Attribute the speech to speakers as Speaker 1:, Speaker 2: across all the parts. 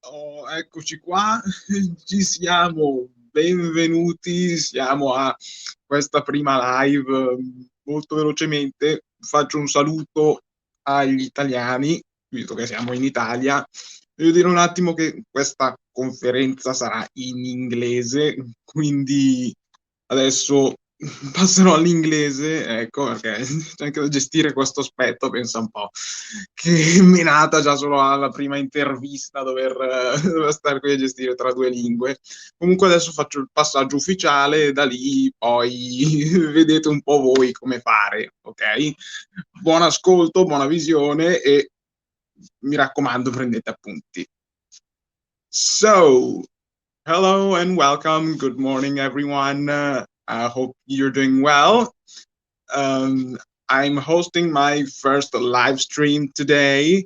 Speaker 1: Oh, eccoci qua, ci siamo, benvenuti, siamo a questa prima live. Molto velocemente faccio un saluto agli italiani, visto che siamo in Italia. Devo dire un attimo che questa conferenza sarà in inglese, quindi adesso passerò all'inglese, ecco, perché c'è anche da gestire questo aspetto, pensa un po', che menata già solo alla prima intervista dover stare qui a gestire tra due lingue. Comunque adesso faccio il passaggio ufficiale e da lì poi vedete un po' voi come fare, ok? Buon ascolto, buona visione e mi raccomando prendete appunti. So, hello and welcome. Good morning, everyone. I hope you're doing well. Um, I'm hosting my first live stream today.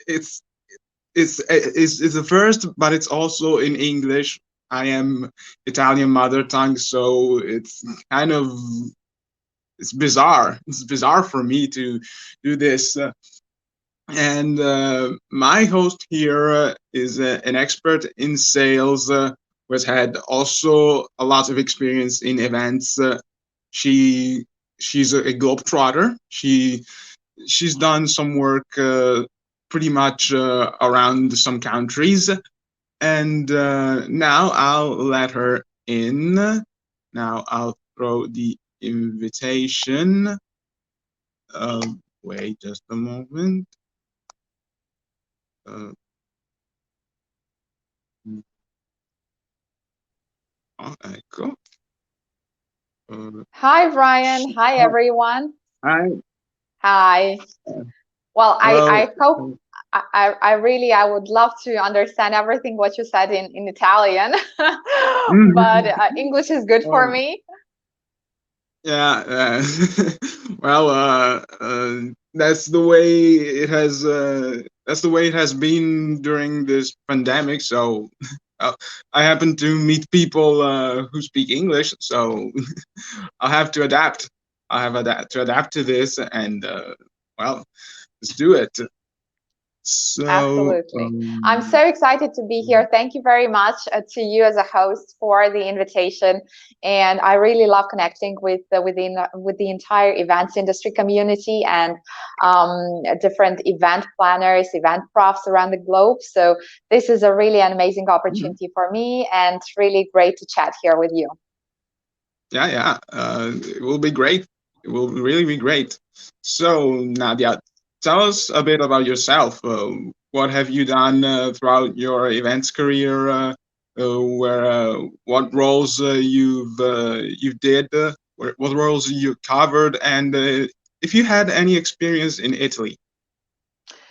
Speaker 1: it's it's the first, but it's also in English. I am Italian mother tongue, so it's kind of it's bizarre. It's bizarre for me to do this. And my host here is an expert in sales, who has had also a lot of experience in events. She she's a globetrotter. She's done some work pretty much around some countries, and now I'll let her in. Now I'll throw the invitation. Wait just a moment. Uh, ecco.
Speaker 2: Hi, Brian. Hi, everyone.
Speaker 1: Hi.
Speaker 2: Hi. Well,
Speaker 1: Hello.
Speaker 2: I hope I would love to understand everything what you said in Italian, but
Speaker 1: Mhm.
Speaker 2: English is good for
Speaker 1: Oh,
Speaker 2: me.
Speaker 1: yeah. Well, that's the way it has. That's the way it has been during this pandemic. So, uh, I happen to meet people who speak English, so I'll have to adapt. I have to adapt to this, and well, let's do it. So,
Speaker 2: Absolutely. I'm so excited to be here. Thank you very much to you as a host for the invitation. And I really love connecting with the entire events industry community and different event planners, event profs around the globe. So this is a really an amazing opportunity for me and really great to chat here with you.
Speaker 1: yeah, yeah, it will be great. It will really be great. So, Nadia, tell us a bit about yourself. What have you done throughout your events career? What roles you did? What roles you covered? And if you had any experience in Italy,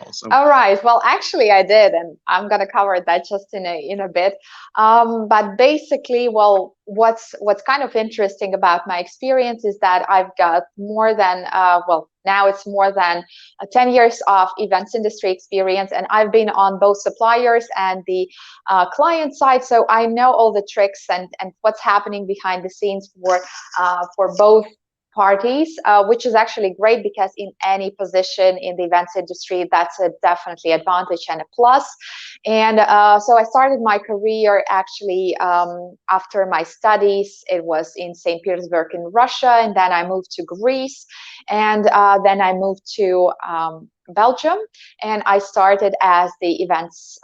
Speaker 1: also.
Speaker 2: All right. Well, actually, I did, and I'm gonna cover that just in a bit. But basically, well, what's kind of interesting about my experience is that I've got more than well, now it's more than 10 years of events industry experience, and I've been on both suppliers and the client side, so I know all the tricks and what's happening behind the scenes for both parties, which is actually great because in any position in the events industry, that's a definitely advantage and a plus. And so I started my career actually after my studies. It was in St. Petersburg in Russia, and then I moved to Greece, and then I moved to Belgium, and I started as the events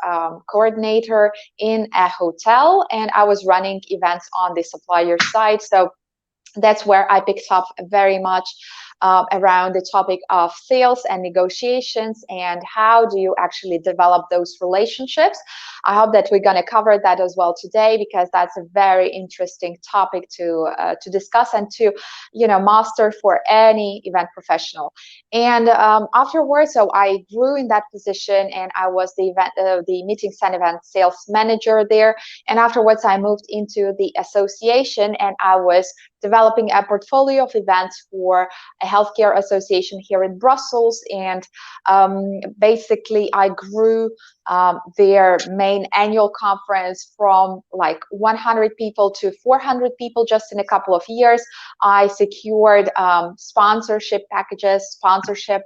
Speaker 2: coordinator in a hotel, and I was running events on the supplier side. So that's where I picked up very much around the topic of sales and negotiations and how do you actually develop those relationships. I hope that we're going to cover that as well today because that's a very interesting topic to discuss and to master for any event professional. And afterwards, so I grew in that position and I was the meetings and event sales manager there. And afterwards, I moved into the association and I was developing a portfolio of events for a healthcare association here in Brussels. And basically, I grew their main annual conference from like 100 people to 400 people just in a couple of years. I secured sponsorship packages, sponsorship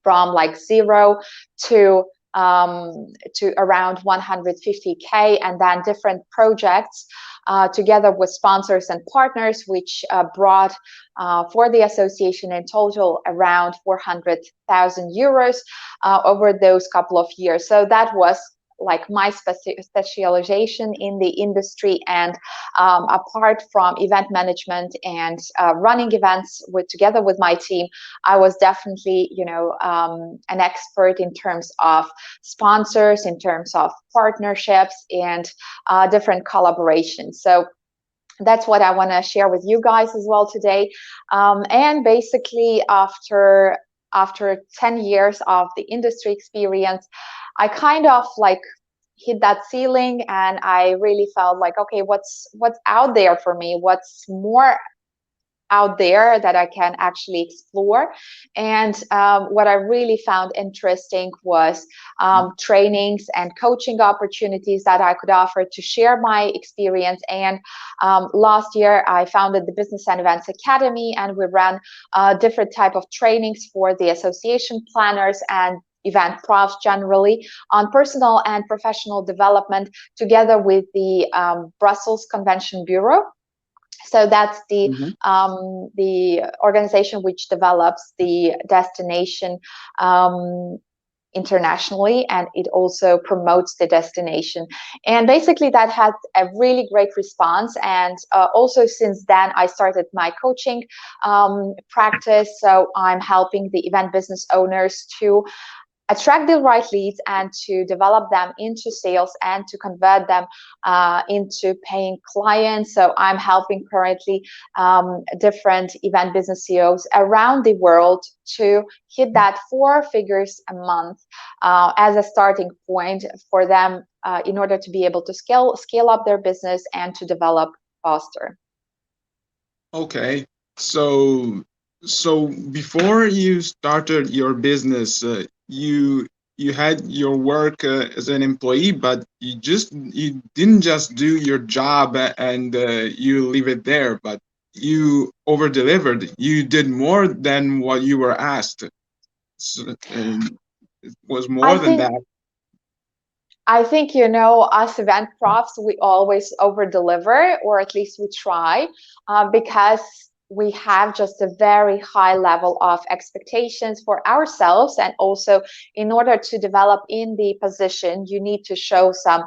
Speaker 2: from like 0 to to around 150K, and then different projects together with sponsors and partners, which brought for the association in total around 400,000 euros over those couple of years. So that was like my specialization in the industry. And apart from event management and running events together with my team, I was definitely, an expert in terms of sponsors, in terms of partnerships, and different collaborations. So that's what I want to share with you guys as well today. And basically, after 10 years of the industry experience, I kind of like hit that ceiling, and I really felt like, okay, what's out there for me? What's more out there that I can actually explore? And what I really found interesting was trainings and coaching opportunities that I could offer to share my experience. And last year I founded the Business and Events Academy, and we ran different type of trainings for the association planners and event profs generally on personal and professional development together with the Brussels Convention Bureau. So that's the organization which develops the destination internationally, and it also promotes the destination. And basically that had a really great response. And also since then I started my coaching practice. So I'm helping the event business owners to attract the right leads and to develop them into sales and to convert them into paying clients. So I'm helping currently different event business CEOs around the world to hit that 4 figures a month as a starting point for them in order to be able to scale up their business and to develop faster.
Speaker 1: Okay, so before you started your business, you had your work as an employee, but you didn't just do your job and you leave it there, but you over delivered. You did more than what you were asked. So, it was more than that.
Speaker 2: I think, us event profs, we always over deliver, or at least we try, because we have just a very high level of expectations for ourselves. And also, in order to develop in the position, you need to show some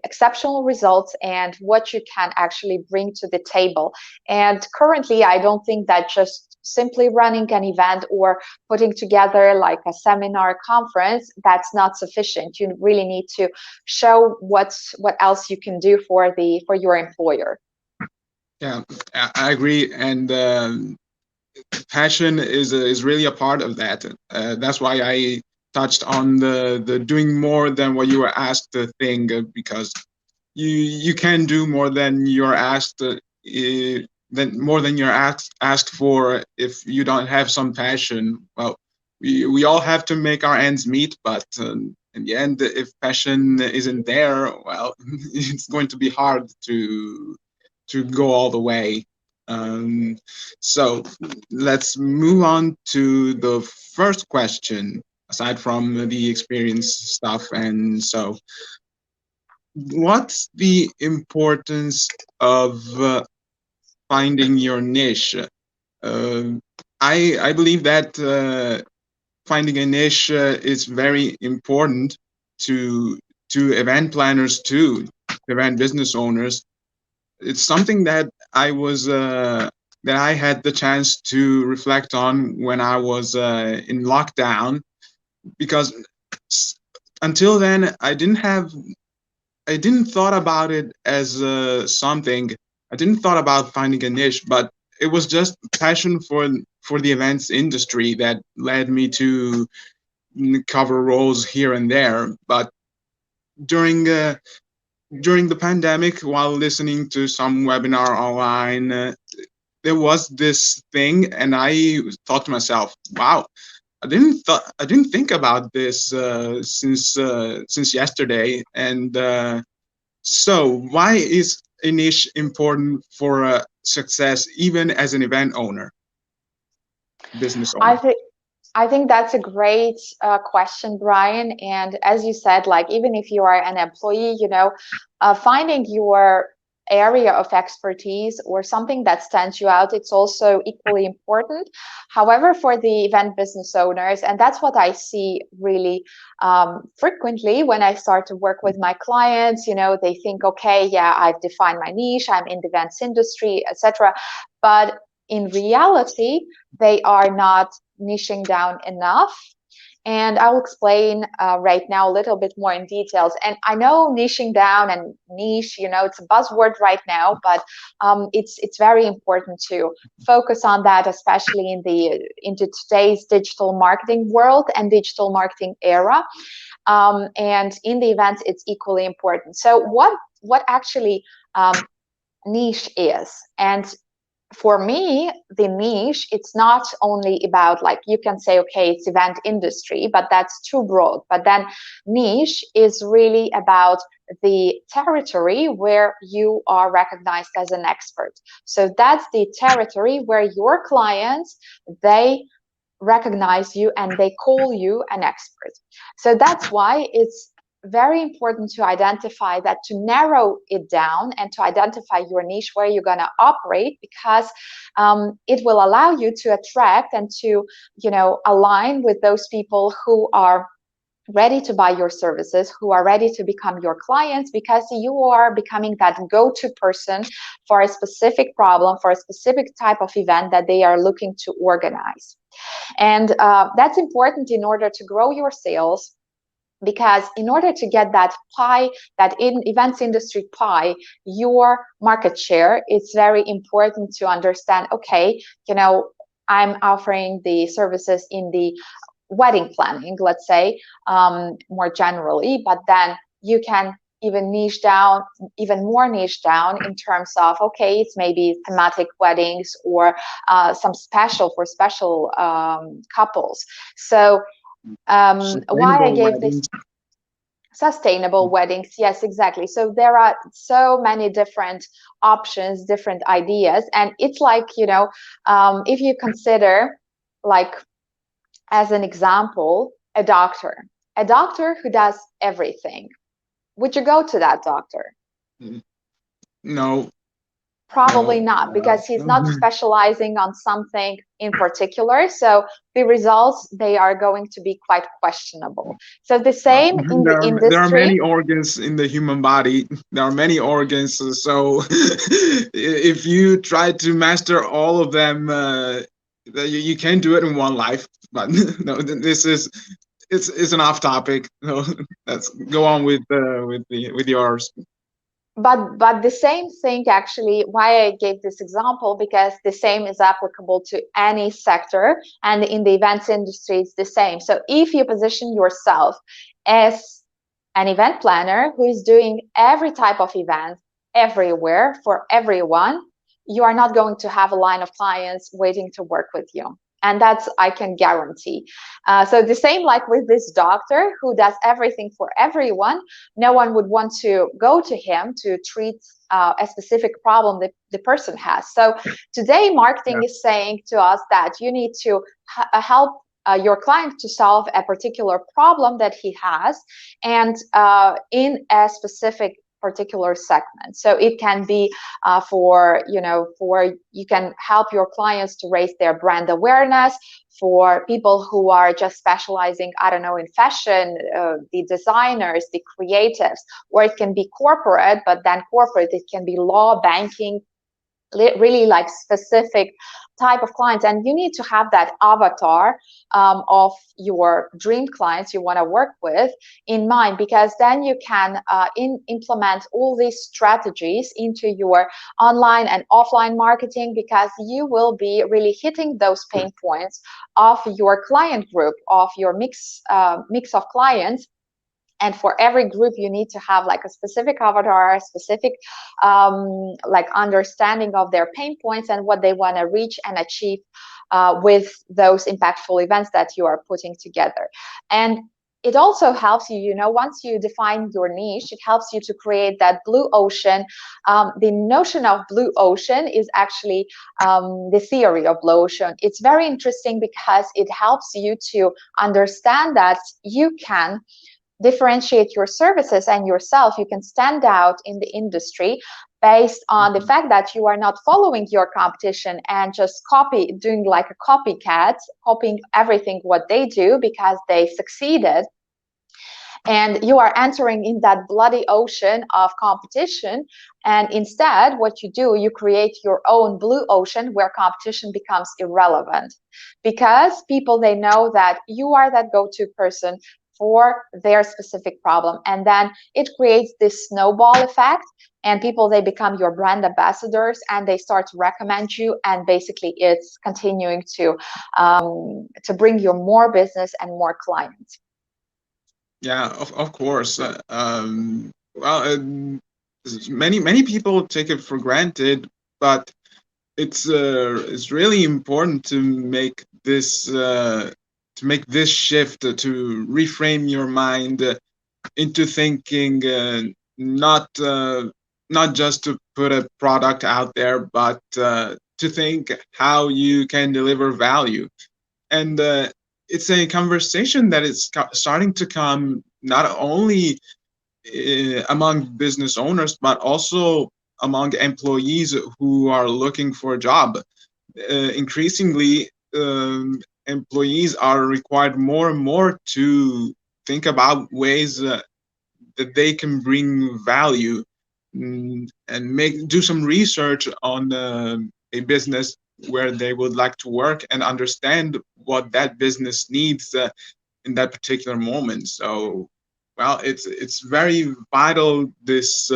Speaker 2: exceptional results and what you can actually bring to the table. And currently, I don't think that just simply running an event or putting together like a seminar conference, that's not sufficient. You really need to show what else you can do for your employer.
Speaker 1: Yeah, I agree, and passion is really a part of that. That's why I touched on the doing more than what you were asked thing, because you can do more than you're asked, more than you're asked for if you don't have some passion. Well, we all have to make our ends meet, but in the end, if passion isn't there, well, it's going to be hard to go all the way. So let's move on to the first question, aside from the experience stuff. And so, what's the importance of finding your niche? I believe that finding a niche is very important to event planners too, event business owners. It's something that I had the chance to reflect on when I was in lockdown, because until then I didn't thought about it as something. I didn't thought about finding a niche, but it was just passion for the events industry that led me to cover roles here and there. But during the pandemic, while listening to some webinar online, there was this thing, and I thought to myself, "Wow, I didn't think about this since yesterday." And so, why is a niche important for success, even as an event owner, business owner?
Speaker 2: I think that's a great question, Brian. And as you said, like even if you are an employee, finding your area of expertise or something that stands you out, it's also equally important. However, for the event business owners, and that's what I see really frequently when I start to work with my clients, they think, okay, yeah, I've defined my niche, I'm in the events industry, etc. But in reality, they are not niching down enough. And I'll explain right now a little bit more in details. And I know niching down and niche, it's a buzzword right now, but it's very important to focus on that, especially into today's digital marketing world and digital marketing era. And in the events, it's equally important. So what actually niche is? And for me, the niche, it's not only about, like, you can say, okay, it's event industry, but that's too broad. But then niche is really about the territory where you are recognized as an expert. So that's the territory where your clients, they recognize you and they call you an expert. So that's why it's very important to identify that, to narrow it down and to identify your niche where you're going to operate, because it will allow you to attract and to align with those people who are ready to buy your services, who are ready to become your clients, because you are becoming that go-to person for a specific problem, for a specific type of event that they are looking to organize. And that's important in order to grow your sales, because in order to get that pie, that in events industry pie, your market share, it's very important to understand, okay, I'm offering the services in the wedding planning, let's say, more generally, but then you can even more niche down in terms of, okay, it's maybe thematic weddings or some special couples. So why I gave this sustainable weddings, yes, exactly. So there are so many different options, different ideas, and it's like, if you consider, like, as an example, a doctor who does everything, would you go to that doctor?
Speaker 1: No.
Speaker 2: Probably not, because he's not specializing on something in particular. So the results, they are going to be quite questionable. So the same in the industry.
Speaker 1: There are many organs in the human body. There are many organs. So if you try to master all of them, you can't do it in one life. But no, this is it's an off topic. So let's go on with yours.
Speaker 2: But the same thing, actually, why I gave this example, because the same is applicable to any sector, and in the events industry it's the same. So if you position yourself as an event planner who is doing every type of event everywhere for everyone, you are not going to have a line of clients waiting to work with you. And that's, I can guarantee. So the same like with this doctor who does everything for everyone, no one would want to go to him to treat a specific problem that the person has. So today marketing is saying to us that you need to help your client to solve a particular problem that he has, and in a specific particular segment. So it can be for you can help your clients to raise their brand awareness, for people who are just specializing, I don't know, in fashion, the designers, the creatives, or it can be corporate, but then corporate, it can be law, banking, really like specific type of clients. And you need to have that avatar of your dream clients you want to work with in mind, because then you can implement all these strategies into your online and offline marketing, because you will be really hitting those pain points of your client group, of your mix of clients. And for every group, you need to have like a specific avatar, a specific like understanding of their pain points and what they want to reach and achieve with those impactful events that you are putting together. And it also helps you, once you define your niche, it helps you to create that blue ocean. The notion of blue ocean is actually the theory of blue ocean. It's very interesting because it helps you to understand that you can differentiate your services and yourself. You can stand out in the industry based on the fact that you are not following your competition and just doing like a copycat, copying everything what they do because they succeeded. And you are entering in that bloody ocean of competition. And instead, what you do, you create your own blue ocean where competition becomes irrelevant, because people, they know that you are that go-to person for their specific problem. And then it creates this snowball effect, and people, they become your brand ambassadors and they start to recommend you. And basically it's continuing to bring you more business and more clients.
Speaker 1: Yeah, of course. Well, many people take it for granted, but it's really important to make this shift, to reframe your mind into thinking not just to put a product out there, but to think how you can deliver value. And it's a conversation that is starting to come not only among business owners, but also among employees who are looking for a job. Increasingly, employees are required more and more to think about ways that they can bring value, and do some research on a business where they would like to work and understand what that business needs in that particular moment. So, well, it's very vital, this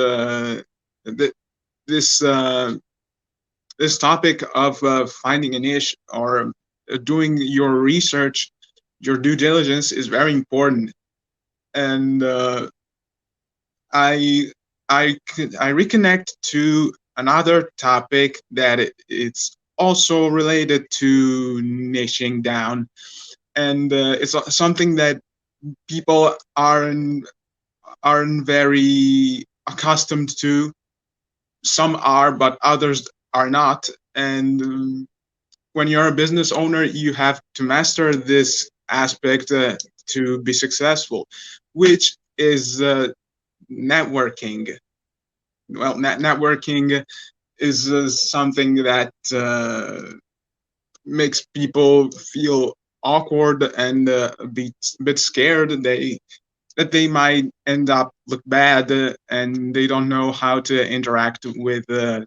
Speaker 1: this topic of finding a niche, or doing your research, your due diligence is very important. And I reconnect to another topic that it's also related to niching down, and it's something that people aren't very accustomed to. Some are, but others are not. And when you're a business owner, you have to master this aspect to be successful, which is networking. Well, networking is something that makes people feel awkward and a bit scared. That they might end up look bad, and they don't know how to interact with the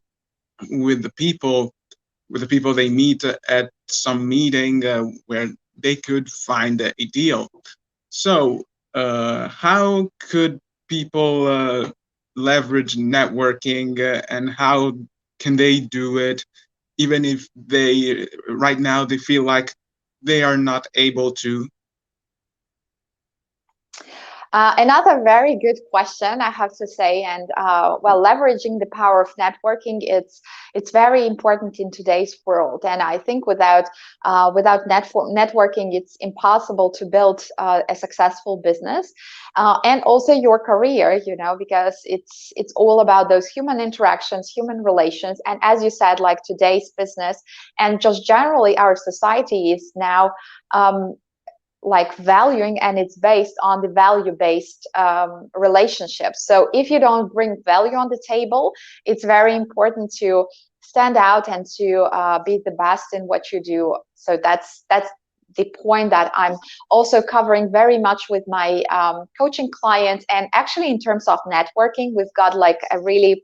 Speaker 1: people they meet at some meeting where they could find a deal. So how could people leverage networking, and how can they do it, even if they right now they feel like they are not able to?
Speaker 2: Another very good question, I have to say. And well, leveraging the power of networking, it's very important in today's world. And I think without networking, it's impossible to build a successful business and also your career. Because it's all about those human interactions, human relations. And as you said, like today's business and just generally our society is now like valuing, and it's based on the value-based relationships. So if you don't bring value on the table, it's very important to stand out and to be the best in what you do. So that's the point that I'm also covering very much with my coaching clients. And actually, in terms of networking, we've got like a really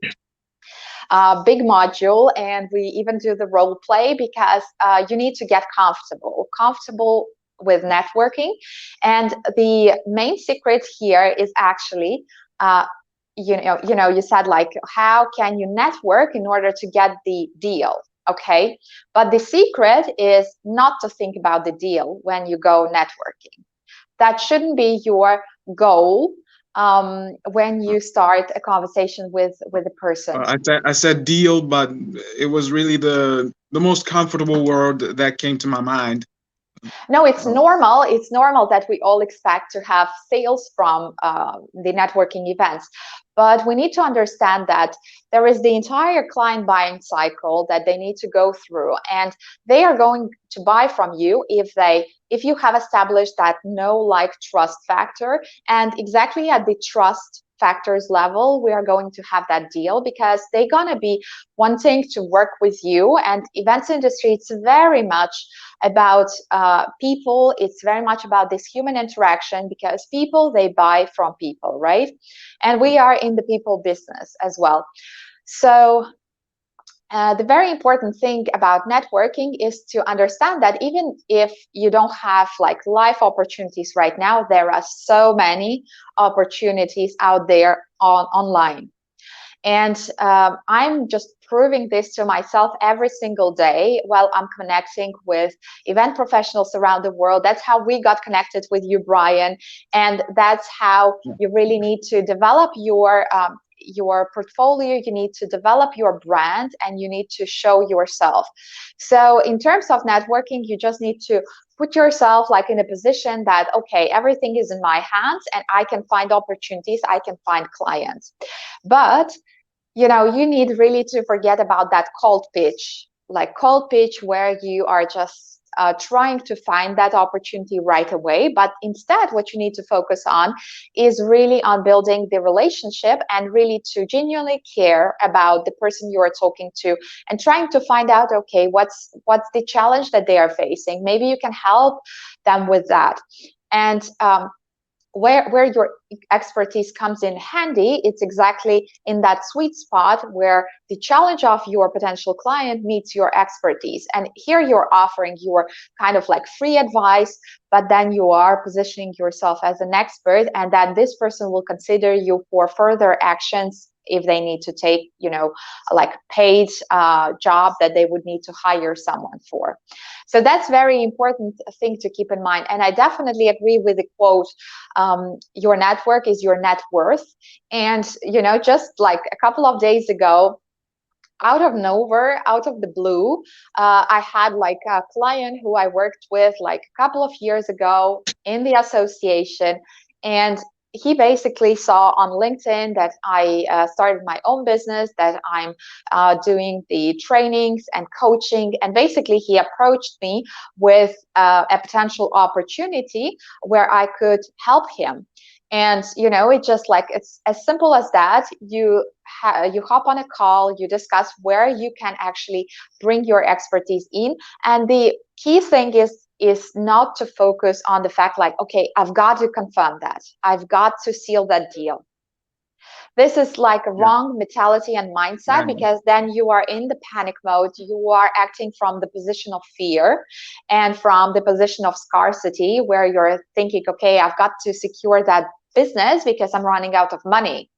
Speaker 2: big module, and we even do the role play, because you need to get comfortable with networking. And the main secret here is actually you said like, how can you network in order to get the deal? Okay, but the secret is not to think about the deal when you go networking. That shouldn't be your goal when you start a conversation with a person.
Speaker 1: I said deal, but it was really the most comfortable word that came to my mind.
Speaker 2: No, it's
Speaker 1: Oh,
Speaker 2: normal. It's normal that we all expect to have sales from the networking events. But we need to understand that there is the entire client buying cycle that they need to go through. And they are going to buy from you if you have established that know, like, trust factor. And exactly at the trust factors level, we are going to have that deal because they're going to be wanting to work with you. And events industry, it's very much about people. It's very much about this human interaction because people, they buy from people, right? And we are in the people business as well. So the very important thing about networking is to understand that even if you don't have like life opportunities right now, there are so many opportunities out there online. And I'm just proving this to myself every single day while I'm connecting with event professionals around the world. That's how we got connected with you, Brian. And that's how you really need to develop your portfolio. You need to develop your brand and you need to show yourself. So in terms of networking, you just need to put yourself like in a position that, okay, everything is in my hands and I can find opportunities, I can find clients. But you need really to forget about that cold pitch, like cold pitch where you are just trying to find that opportunity right away. But instead, what you need to focus on is really on building the relationship and really to genuinely care about the person you are talking to and trying to find out, okay, what's the challenge that they are facing. Maybe you can help them with that. And where your expertise comes in handy, it's exactly in that sweet spot where the challenge of your potential client meets your expertise. And here you're offering your kind of like free advice, but then you are positioning yourself as an expert, and then this person will consider you for further actions if they need to take, like paid job that they would need to hire someone for. So that's very important thing to keep in mind. And I definitely agree with the quote, your network is your net worth. And, just like a couple of days ago, out of nowhere, out of the blue, I had like a client who I worked with like a couple of years ago in the association. And he basically saw on LinkedIn that I started my own business, that I'm doing the trainings and coaching. And basically, he approached me with a potential opportunity where I could help him. And it's just like it's as simple as that. You hop on a call, you discuss where you can actually bring your expertise in, and the key thing is not to focus on the fact like, okay, I've got to confirm that, I've got to seal that deal. This is like a
Speaker 1: yeah,
Speaker 2: wrong mentality and mindset,
Speaker 1: yeah,
Speaker 2: because then you are in the panic mode. You are acting from the position of fear and from the position of scarcity, where you're thinking, okay, I've got to secure that business because I'm running out of money,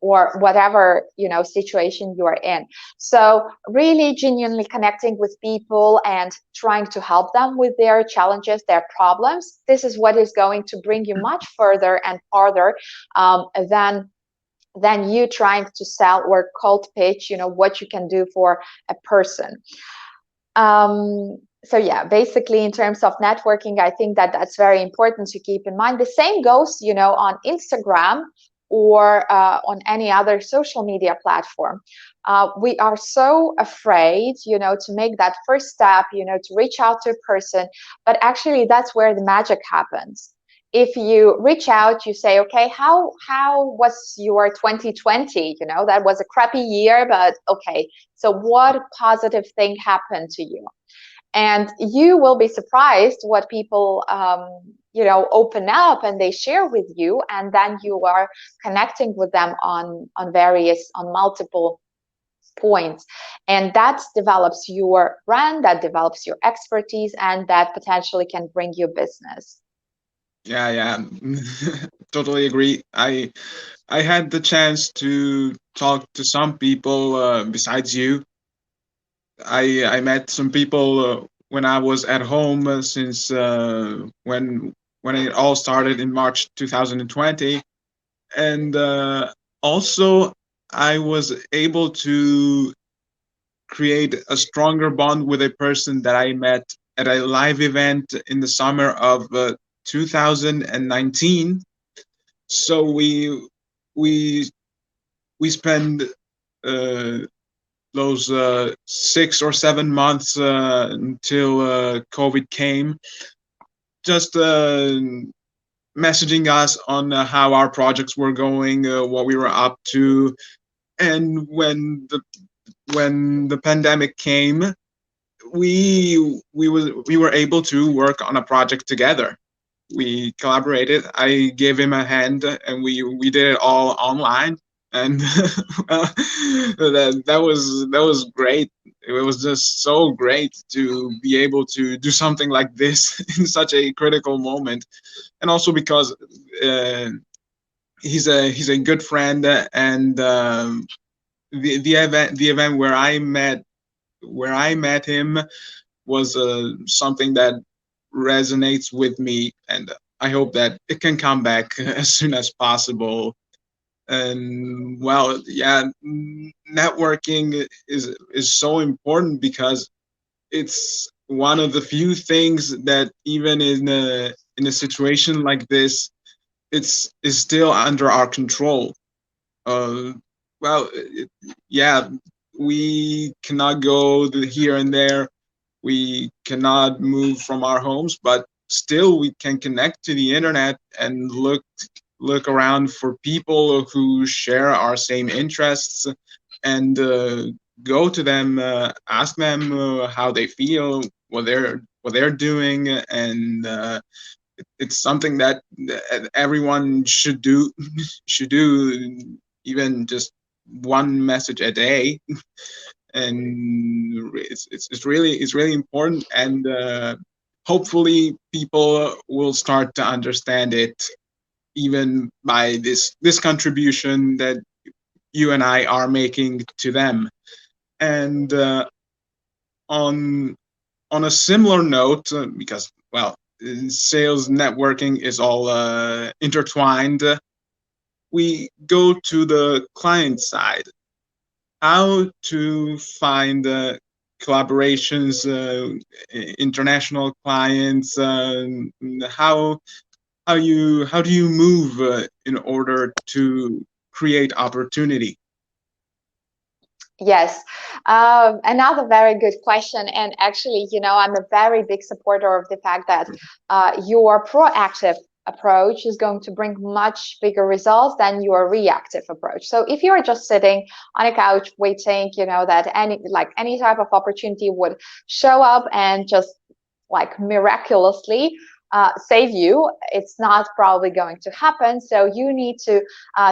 Speaker 2: or whatever, situation you are in. So really genuinely connecting with people and trying to help them with their challenges, their problems. This is what is going to bring you much further and farther than you trying to sell or cold pitch, what you can do for a person. So yeah, basically in terms of networking, I think that that's very important to keep in mind. The same goes, on Instagram or on any other social media platform. We are so afraid, to make that first step, to reach out to a person, but actually that's where the magic happens. If you reach out, you say, okay, how was your 2020? That was a crappy year, but okay, so what positive thing happened to you? And you will be surprised what people open up and they share with you, and then you are connecting with them on multiple points, and that develops your brand, that develops your expertise, and that potentially can bring you business.
Speaker 1: yeah. Totally agree. I had the chance to talk to some people besides you. I met some people when I was at home since when it all started in March 2020, and also I was able to create a stronger bond with a person that I met at a live event in the summer of 2019. So we spend those 6 or 7 months until COVID came, just messaging us on how our projects were going, what we were up to, and when the pandemic came, we were able to work on a project together. We collaborated. I gave him a hand, and we did it all online. And well, that was great. It was just so great to be able to do something like this in such a critical moment, and also because he's a good friend, and the event where I met him was something that resonates with me, and I hope that it can come back as soon as possible. And well, yeah, networking is so important because it's one of the few things that even in a situation like this, it's is still under our control. Uh, well, yeah, we cannot go here and there. We cannot move from our homes, but still we can connect to the internet and look around for people who share our same interests, and go to them, ask them how they feel, what they're doing, and it's something that everyone should do should do, even just one message a day. And it's really important, and hopefully people will start to understand it, even by this contribution that you and I are making to them. And on a similar note, because well, sales networking is all intertwined, we go to the client side. How to find collaborations, international clients, how do you move in order to create opportunity?
Speaker 2: Yes, another very good question. And actually, I'm a very big supporter of the fact that your proactive approach is going to bring much bigger results than your reactive approach. So if you're just sitting on a couch waiting, that any type of opportunity would show up and just like miraculously save you, it's not probably going to happen. So you need to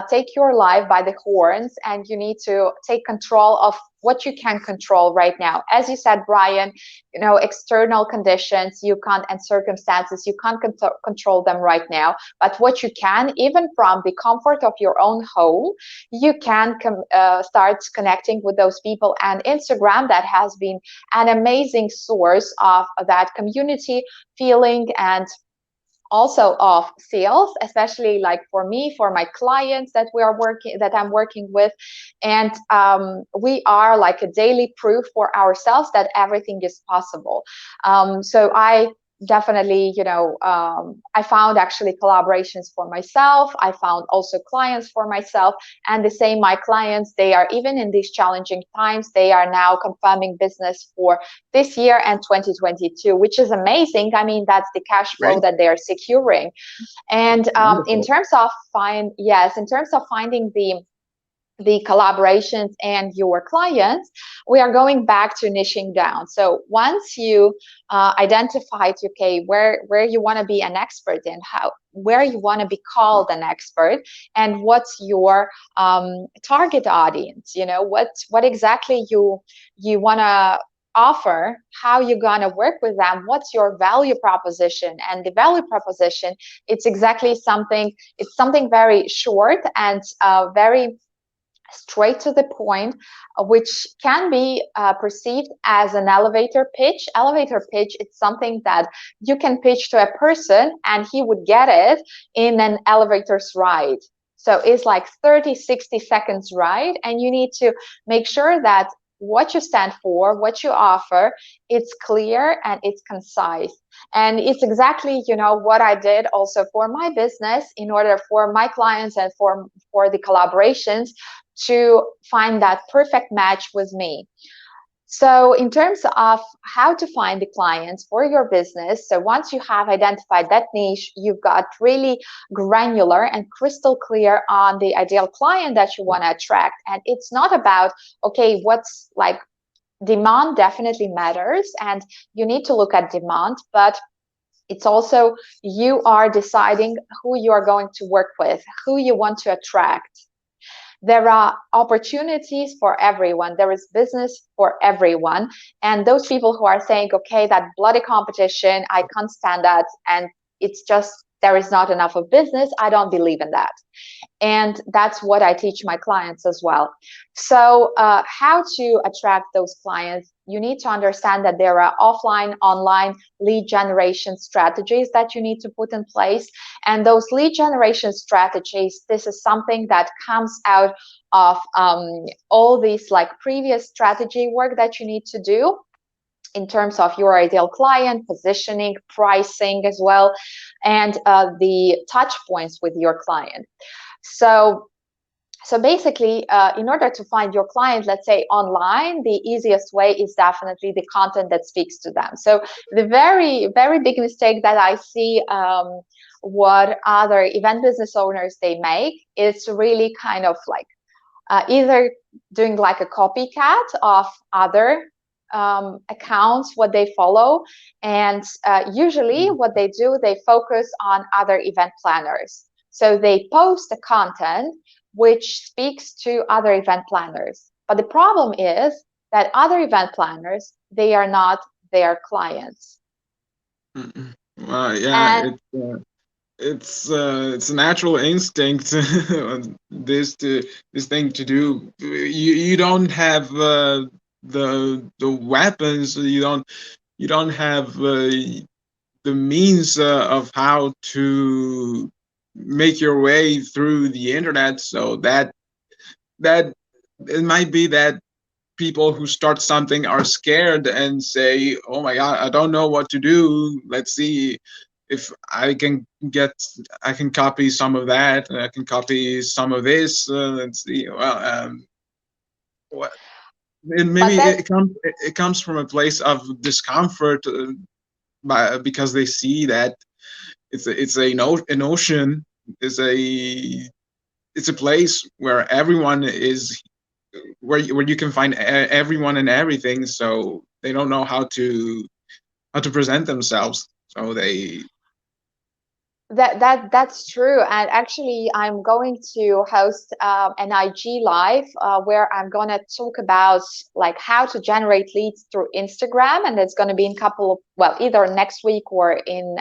Speaker 2: take your life by the horns, and you need to take control of what you can control right now. As you said, Brian, external conditions you can't, and circumstances you can't control them right now. But what you can, even from the comfort of your own home, you can start connecting with those people. And Instagram, that has been an amazing source of that community feeling, and also of sales, especially like for me, for my clients that I'm working with. And we are like a daily proof for ourselves that everything is possible. So I definitely, I found actually collaborations for myself. I found also clients for myself, and the same, my clients, they are, even in these challenging times, they are now confirming business for this year and 2022, which is amazing. I mean, that's the cash flow that they are securing. And in terms of finding the collaborations and your clients, we are going back to niching down. So once you identified, okay, where you want to be an expert in, where you want to be called an expert, and what's your target audience, what exactly you want to offer, how you're going to work with them, what's your value proposition. And the value proposition, it's something very short and very straight to the point, which can be perceived as an elevator pitch. Elevator pitch, it's something that you can pitch to a person and he would get it in an elevator's ride. So it's like 30, 60 seconds ride, and you need to make sure that what you stand for, what you offer. It's clear and it's concise. And it's exactly, what I did also for my business in order for my clients and for the collaborations to find that perfect match with me. So in terms of how to find the clients for your business, so once you have identified that niche, you've got really granular and crystal clear on the ideal client that you want to attract. And it's not about, okay, what's like, demand definitely matters and you need to look at demand, but it's also you are deciding who you are going to work with, who you want to attract. There are opportunities for everyone. There is business for everyone. And those people who are saying, okay, that bloody competition, I can't stand that. And it's just, there is not enough of business. I don't believe in that. And that's what I teach my clients as well. So how to attract those clients? You need to understand that there are offline, online lead generation strategies that you need to put in place. And those lead generation strategies, this is something that comes out of all these like previous strategy work that you need to do in terms of your ideal client, positioning, pricing as well, and the touch points with your client. So basically, in order to find your client, let's say online, the easiest way is definitely the content that speaks to them. So the very, very big mistake that I see what other event business owners they make is really kind of like either doing like a copycat of other accounts, what they follow. And usually what they do, they focus on other event planners. So they post the content which speaks to other event planners. But the problem is that other event planners, they are not their clients.
Speaker 1: Well, yeah, it's a natural instinct this thing to do. You don't have the weapons. You don't have the means of how to make your way through the internet. So that it might be that people who start something are scared and say, "Oh my God, I don't know what to do. Let's see if I can copy some of that. I can copy some of this. Let's see." Well, and maybe it comes from a place of discomfort, because they see that an ocean, it's a place where everyone is, where you can find everyone and everything. So they don't know how to present themselves. So
Speaker 2: that's true. And actually, I'm going to host an IG live where I'm going to talk about like how to generate leads through Instagram, and it's going to be in either next week or in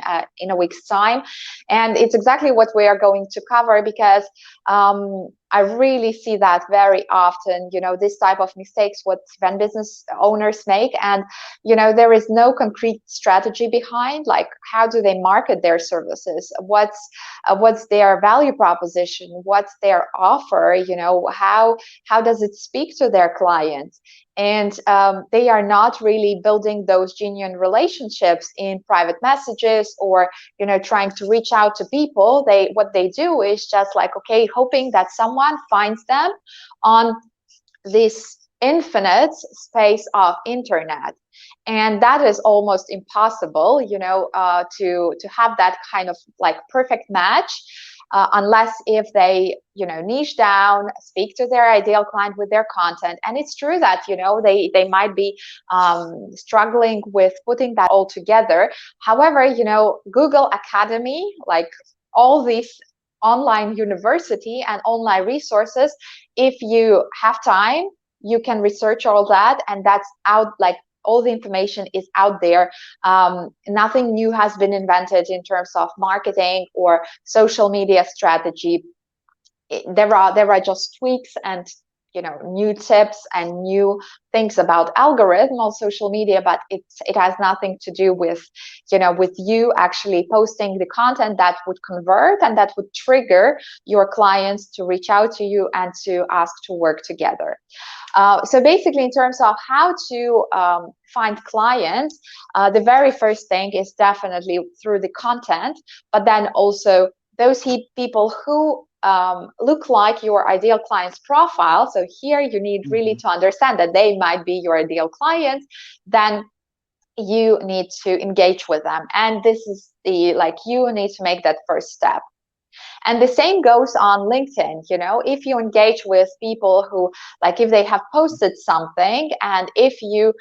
Speaker 2: a week's time. And it's exactly what we are going to cover, because I really see that very often, this type of mistakes what event business owners make. And, there is no concrete strategy behind, like how do they market their services? What's their value proposition? What's their offer? How does it speak to their clients? And they are not really building those genuine relationships in private messages or trying to reach out to people. What they do is just like, okay, hoping that someone finds them on this infinite space of internet. And that is almost impossible, to have that kind of like perfect match. Unless if they, niche down, speak to their ideal client with their content. And it's true that, they might be struggling with putting that all together. However, Google Academy, like all these online university and online resources, if you have time, you can research all that, and that's out, like all the information is out there. Nothing new has been invented in terms of marketing or social media strategy. There are just tweaks and new tips and new things about algorithm on social media, but it has nothing to do with with you actually posting the content that would convert and that would trigger your clients to reach out to you and to ask to work together. So basically, in terms of how to find clients, the very first thing is definitely through the content, but then also those people who look like your ideal client's profile. So here you need really to understand that they might be your ideal client. Then you need to engage with them, and this is the you need to make that first step. And the same goes on LinkedIn. If you engage with people who, if they have posted something, and if you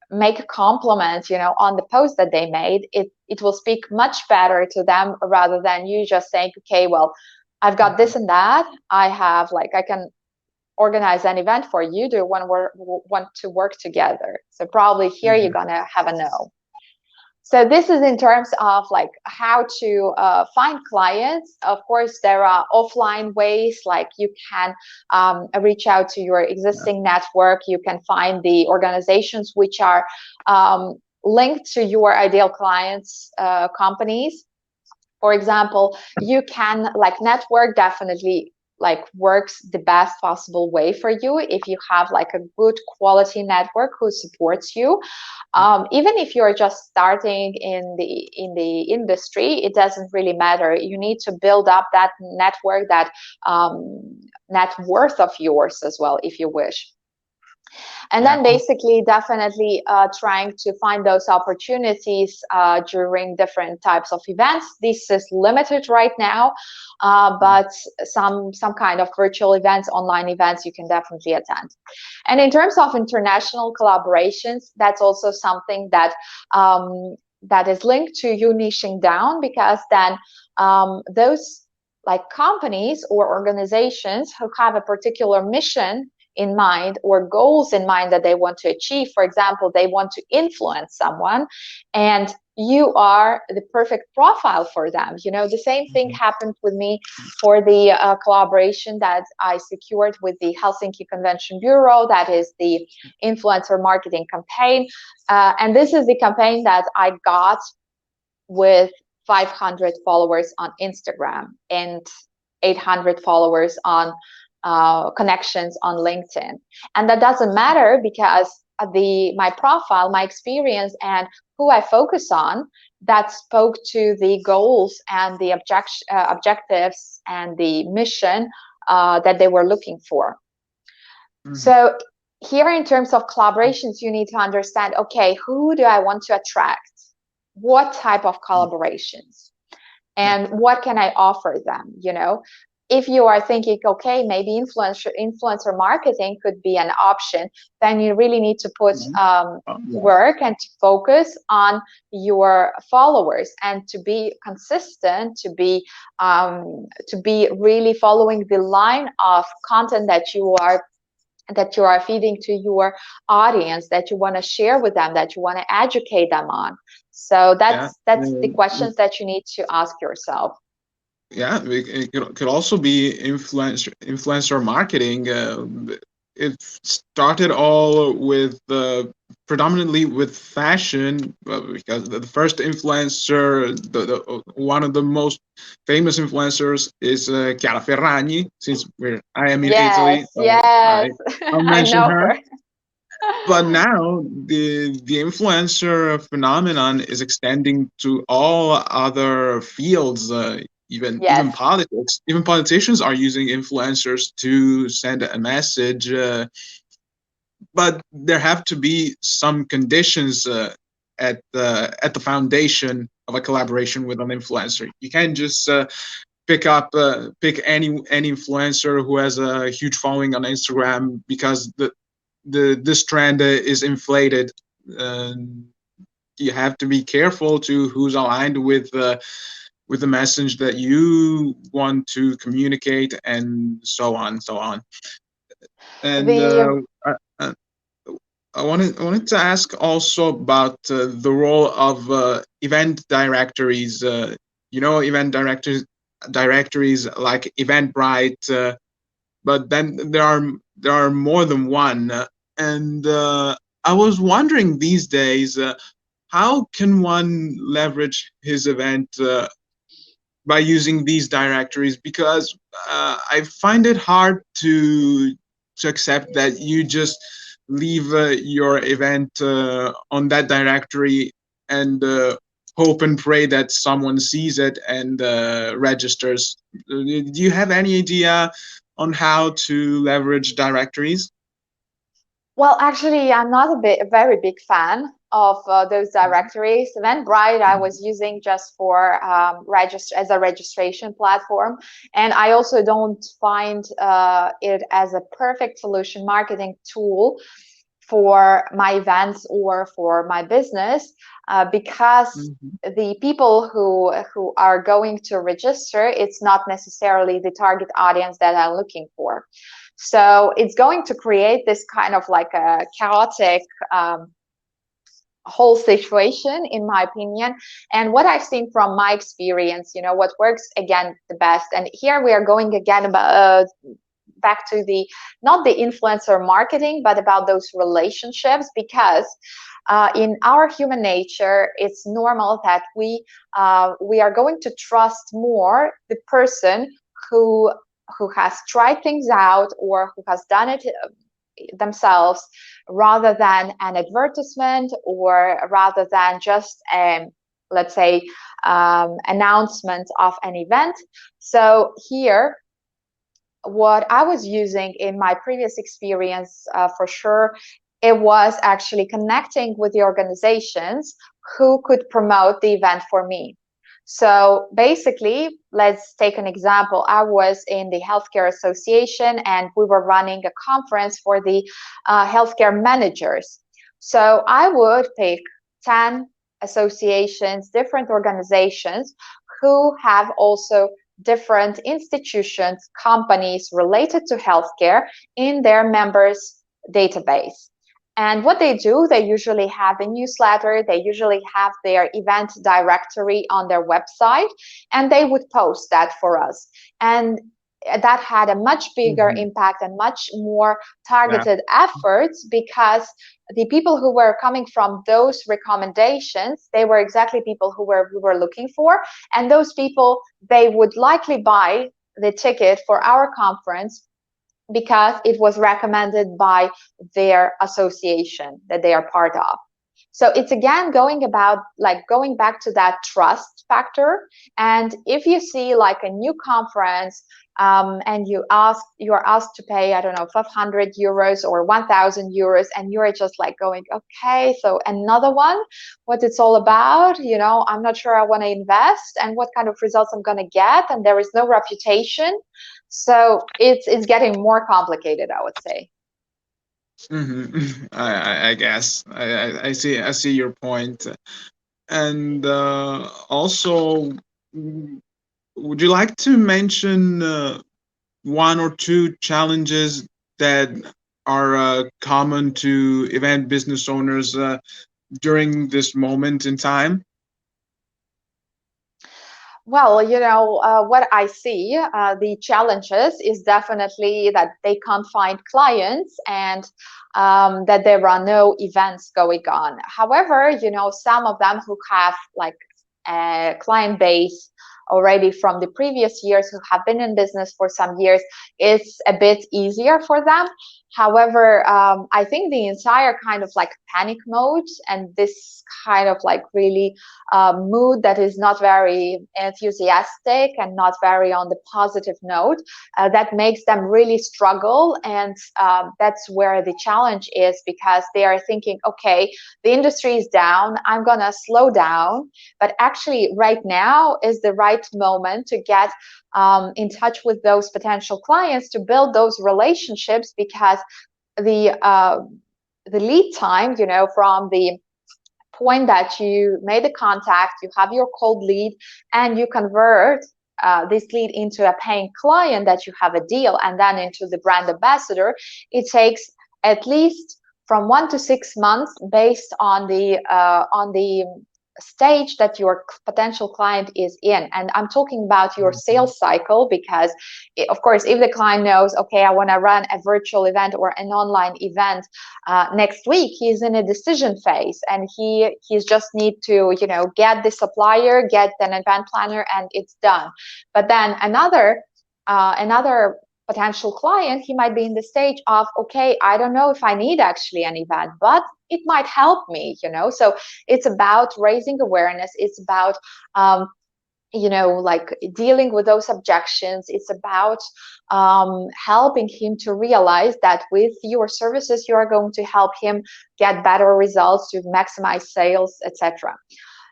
Speaker 2: make a compliment, on the post that they made, it will speak much better to them rather than you just saying, okay, well, I've got this and that. I have I can organize an event for you. Do you want to work together? So probably here you're gonna have a no. So this is in terms of how to find clients. Of course, there are offline ways, you can reach out to your existing network. You can find the organizations which are linked to your ideal clients' companies. For example, you can network definitely works the best possible way for you if you have a good quality network who supports you. Even if you're just starting in the industry, it doesn't really matter. You need to build up that network, that net worth of yours as well, if you wish. And then basically definitely trying to find those opportunities during different types of events. This is limited right now, but some kind of virtual events, online events, you can definitely attend. And in terms of international collaborations, that's also something that that is linked to you niching down, because then those companies or organizations who have a particular mission in mind or goals in mind that they want to achieve. For example, they want to influence someone, and you are the perfect profile for them. The same thing happened with me for the collaboration that I secured with the Helsinki Convention Bureau. That is the influencer marketing campaign. And this is the campaign that I got with 500 followers on Instagram and 800 followers on connections on LinkedIn. And that doesn't matter, because my profile, my experience, and who I focus on, that spoke to the goals and the objectives and the mission that they were looking for. So here, in terms of collaborations, you need to understand, okay, who do I want to attract? What type of collaborations? And what can I offer them? If you are thinking, okay, maybe influencer marketing could be an option, then you really need to put work and to focus on your followers, and to be consistent, to be really following the line of content that you are feeding to your audience, that you want to share with them, that you want to educate them on. So that's the questions that you need to ask yourself.
Speaker 1: Yeah, it could also be influencer marketing. It started all with predominantly with fashion, because the first influencer, one of the most famous influencers, is Chiara Ferragni. Since I am in Italy, I'll mention her. But now the influencer phenomenon is extending to all other fields. Even politics. Even politicians are using influencers to send a message. But there have to be some conditions at the foundation of a collaboration with an influencer. You can't just pick any influencer who has a huge following on Instagram because this trend is inflated. You have to be careful to who's aligned with the message that you want to communicate, and so on. And I wanted to ask also about the role of event directories. Event directories like Eventbrite, but then there are more than one. And I was wondering these days, how can one leverage his event by using these directories? Because I find it hard to to accept that you just leave your event on that directory and hope and pray that someone sees it and registers. Do you have any idea on how to leverage directories?
Speaker 2: Well, actually, I'm not a very big fan of those directories. Eventbrite I was using just for register as a registration platform, and I also don't find it as a perfect solution marketing tool for my events or for my business, because the people who are going to register, it's not necessarily the target audience that I'm looking for. So it's going to create this kind of like a chaotic whole situation, in my opinion. And what I've seen from my experience, what works again the best, and here we are going again about back to the not the influencer marketing, but about those relationships, because in our human nature, it's normal that we are going to trust more the person who has tried things out or who has done it themselves, rather than an advertisement, or rather than just let's say announcement of an event. So here, what I was using in my previous experience, for sure, it was actually connecting with the organizations who could promote the event for me. So basically, let's take an example. I was in the Healthcare Association, and we were running a conference for the healthcare managers. So I would pick 10 associations, different organizations who have also different institutions, companies related to healthcare in their members' database. And what they do, they usually have a newsletter, they usually have their event directory on their website, and they would post that for us. And that had a much bigger impact and much more targeted efforts, because the people who were coming from those recommendations, they were exactly people who we were looking for. And those people, they would likely buy the ticket for our conference because it was recommended by their association that they are part of. So it's again going back to that trust factor. And if you see like a new conference, and you are asked to pay, I don't know, 500 euros or 1,000 euros, and you're just like going, okay, so another one, what it's all about, I'm not sure I want to invest, and what kind of results I'm going to get, and there is no reputation. So it's getting more complicated, I would say.
Speaker 1: I guess I see your point. And also, would you like to mention one or two challenges that are common to event business owners during this moment in time?
Speaker 2: Well, what I see, the challenges is definitely that they can't find clients, and that there are no events going on. However, some of them who have like a client base already from the previous years, who have been in business for some years, it's a bit easier for them. However, I think the entire kind of like panic mode, and this kind of like really mood that is not very enthusiastic and not very on the positive note, that makes them really struggle. And that's where the challenge is, because they are thinking, okay, the industry is down, I'm gonna slow down. But actually right now is the right moment to get in touch with those potential clients, to build those relationships, because the lead time, from the point that you made the contact, you have your cold lead, and you convert this lead into a paying client, that you have a deal, and then into the brand ambassador, it takes at least from 1 to 6 months, based on the stage that your potential client is in. And I'm talking about your sales cycle, because of course, if the client knows, okay, I want to run a virtual event or an online event next week, he's in a decision phase, and he's just need to get the supplier, get an event planner, and it's done. But then another potential client, he might be in the stage of, okay, I don't know if I need actually an event, but it might help me, So it's about raising awareness. It's about, like dealing with those objections. It's about helping him to realize that with your services, you are going to help him get better results, to maximize sales, etc.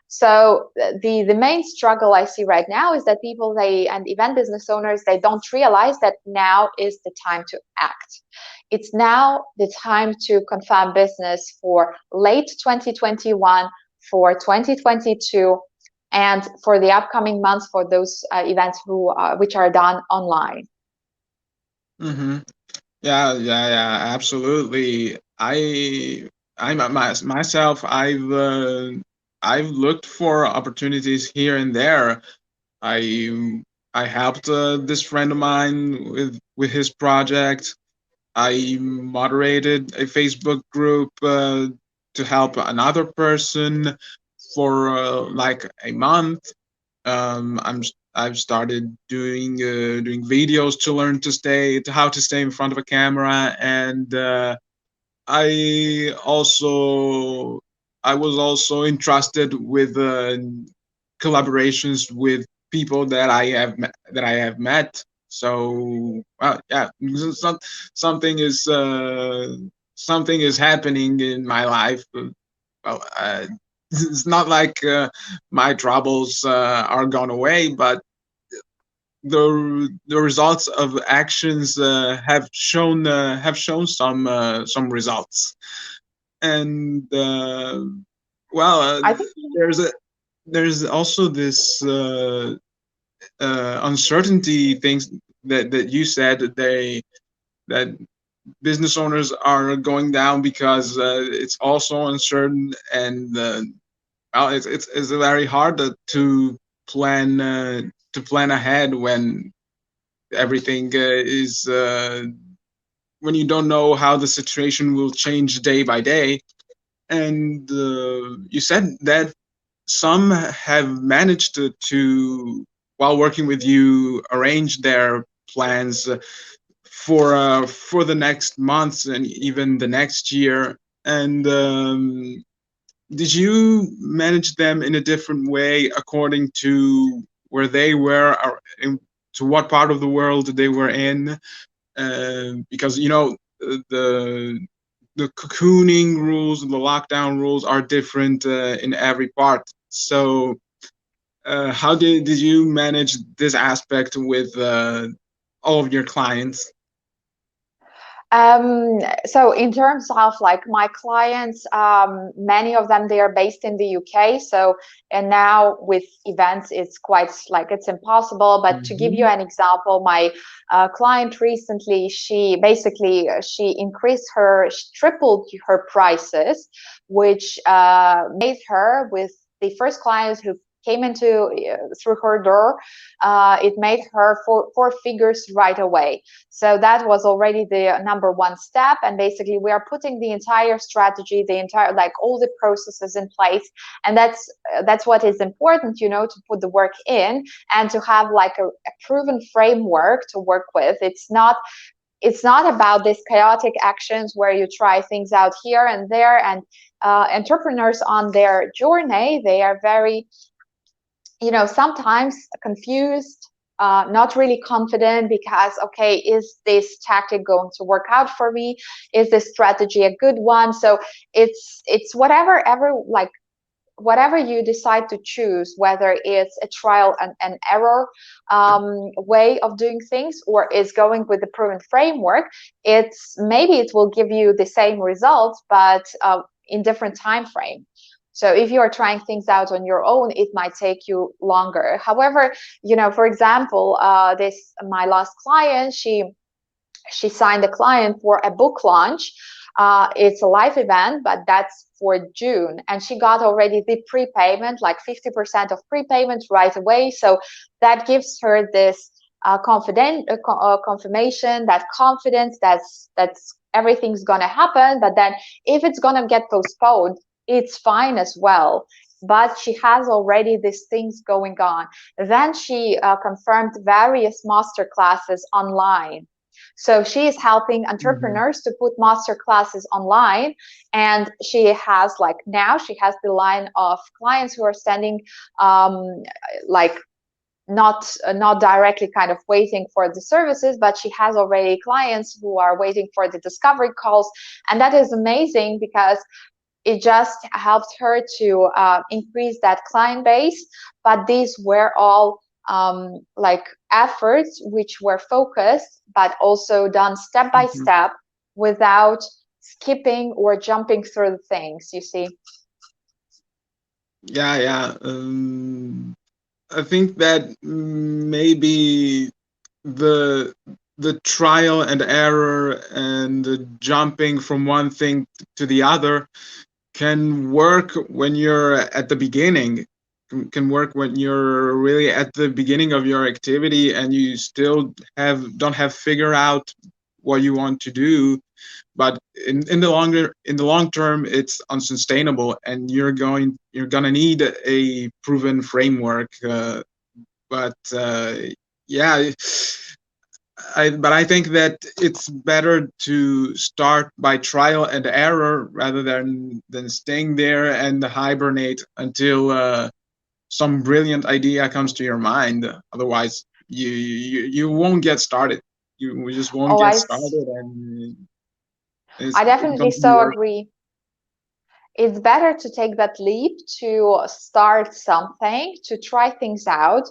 Speaker 2: So the main struggle I see right now is that people, and event business owners, they don't realize that now is the time to act. It's now the time to confirm business for late 2021, for 2022, and for the upcoming months for those events which are done online.
Speaker 1: Mm-hmm. Yeah, absolutely. Myself, I've looked for opportunities here and there. I helped this friend of mine with his project. I moderated a Facebook group to help another person for like a month. I've started doing videos to learn how to stay in front of a camera, and I also I was also entrusted with collaborations with people that I have met. So well, yeah, something is something is happening in my life. Well, it's not like my troubles are gone away, but the results of actions have shown some results. And well,
Speaker 2: I think
Speaker 1: there's also this uncertainty things that you said that business owners are going down because it's also uncertain, and well, it's very hard to plan ahead when everything is when you don't know how the situation will change day by day. And you said that some have managed to while working with you, arrange their plans for the next months and even the next year. And did you manage them in a different way according to where they were, or to what part of the world they were in? Because the cocooning rules, the lockdown rules are different in every part. So how did you manage this aspect with all of your clients?
Speaker 2: So in terms of like my clients, many of them, they are based in the UK. So, and now with events, it's quite like it's impossible. But to give you an example, my client recently, she tripled her prices, which made her, with the first clients who came into through her door, it made her four figures right away. So that was already the number one step. And basically we are putting the entire strategy, like all the processes in place. And that's what is important, to put the work in and to have like a proven framework to work with. It's not about these chaotic actions where you try things out here and there. And entrepreneurs on their journey, they are very, sometimes confused, not really confident, because, okay, is this tactic going to work out for me? Is this strategy a good one? So it's whatever you decide to choose, whether it's a trial and error way of doing things, or is going with the proven framework, maybe it will give you the same results, but in different time frame. So if you are trying things out on your own, it might take you longer. However, for example, my last client, she signed a client for a book launch. It's a live event, but that's for June. And she got already the prepayment, like 50% of prepayment right away. So that gives her this confirmation, that confidence that's everything's going to happen. But then if it's going to get postponed, it's fine as well. But she has already these things going on. Then she confirmed various master classes online. So she is helping entrepreneurs to put master classes online, and she has like now she has the line of clients who are standing like not directly kind of waiting for the services, but she has already clients who are waiting for the discovery calls. And that is amazing because it just helped her to increase that client base. But these were all like efforts which were focused, but also done step by step without skipping or jumping through the things, you see.
Speaker 1: Yeah. I think that maybe the trial and error and the jumping from one thing to the other can work when you're at the beginning, can work when you're really at the beginning of your activity and you still don't have figure out what you want to do. But in the long term, it's unsustainable, and you're gonna need a proven framework. But yeah, but I think that it's better to start by trial and error rather than staying there and hibernate until some brilliant idea comes to your mind. Otherwise, you won't get started. You just won't
Speaker 2: Oh,
Speaker 1: get started, and
Speaker 2: I
Speaker 1: it's
Speaker 2: definitely
Speaker 1: gonna be
Speaker 2: so
Speaker 1: worse.
Speaker 2: agree. It's better to take that leap, to start something, to try things out,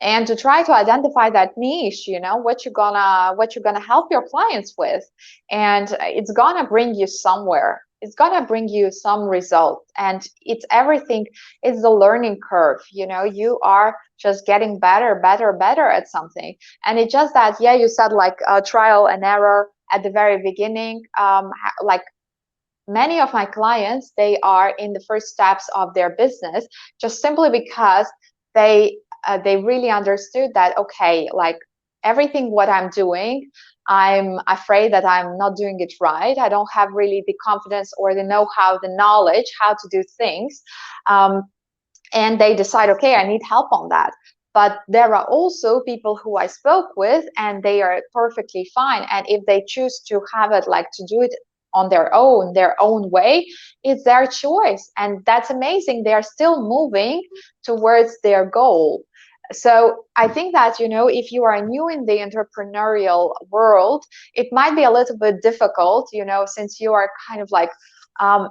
Speaker 2: and to try to identify that niche, you know, what you're gonna help your clients with. And it's gonna bring you somewhere. It's gonna bring you some result. And it's everything, it's the learning curve, you know, you are just getting better at something. And it's just that, yeah, you said like trial and error at the very beginning. Like many of my clients, they are in the first steps of their business, just simply because they really understood that, okay, like everything what I'm doing, I'm afraid that I'm not doing it right. I don't have really the confidence or the know-how, the knowledge how to do things. And they decide, okay, I need help on that. But there are also people who I spoke with and they are perfectly fine. And if they choose to have it, like to do it on their own way, it's their choice. And that's amazing. They are still moving towards their goal. So I think that, you know, if you are new in the entrepreneurial world, it might be a little bit difficult, you know, since you are kind of like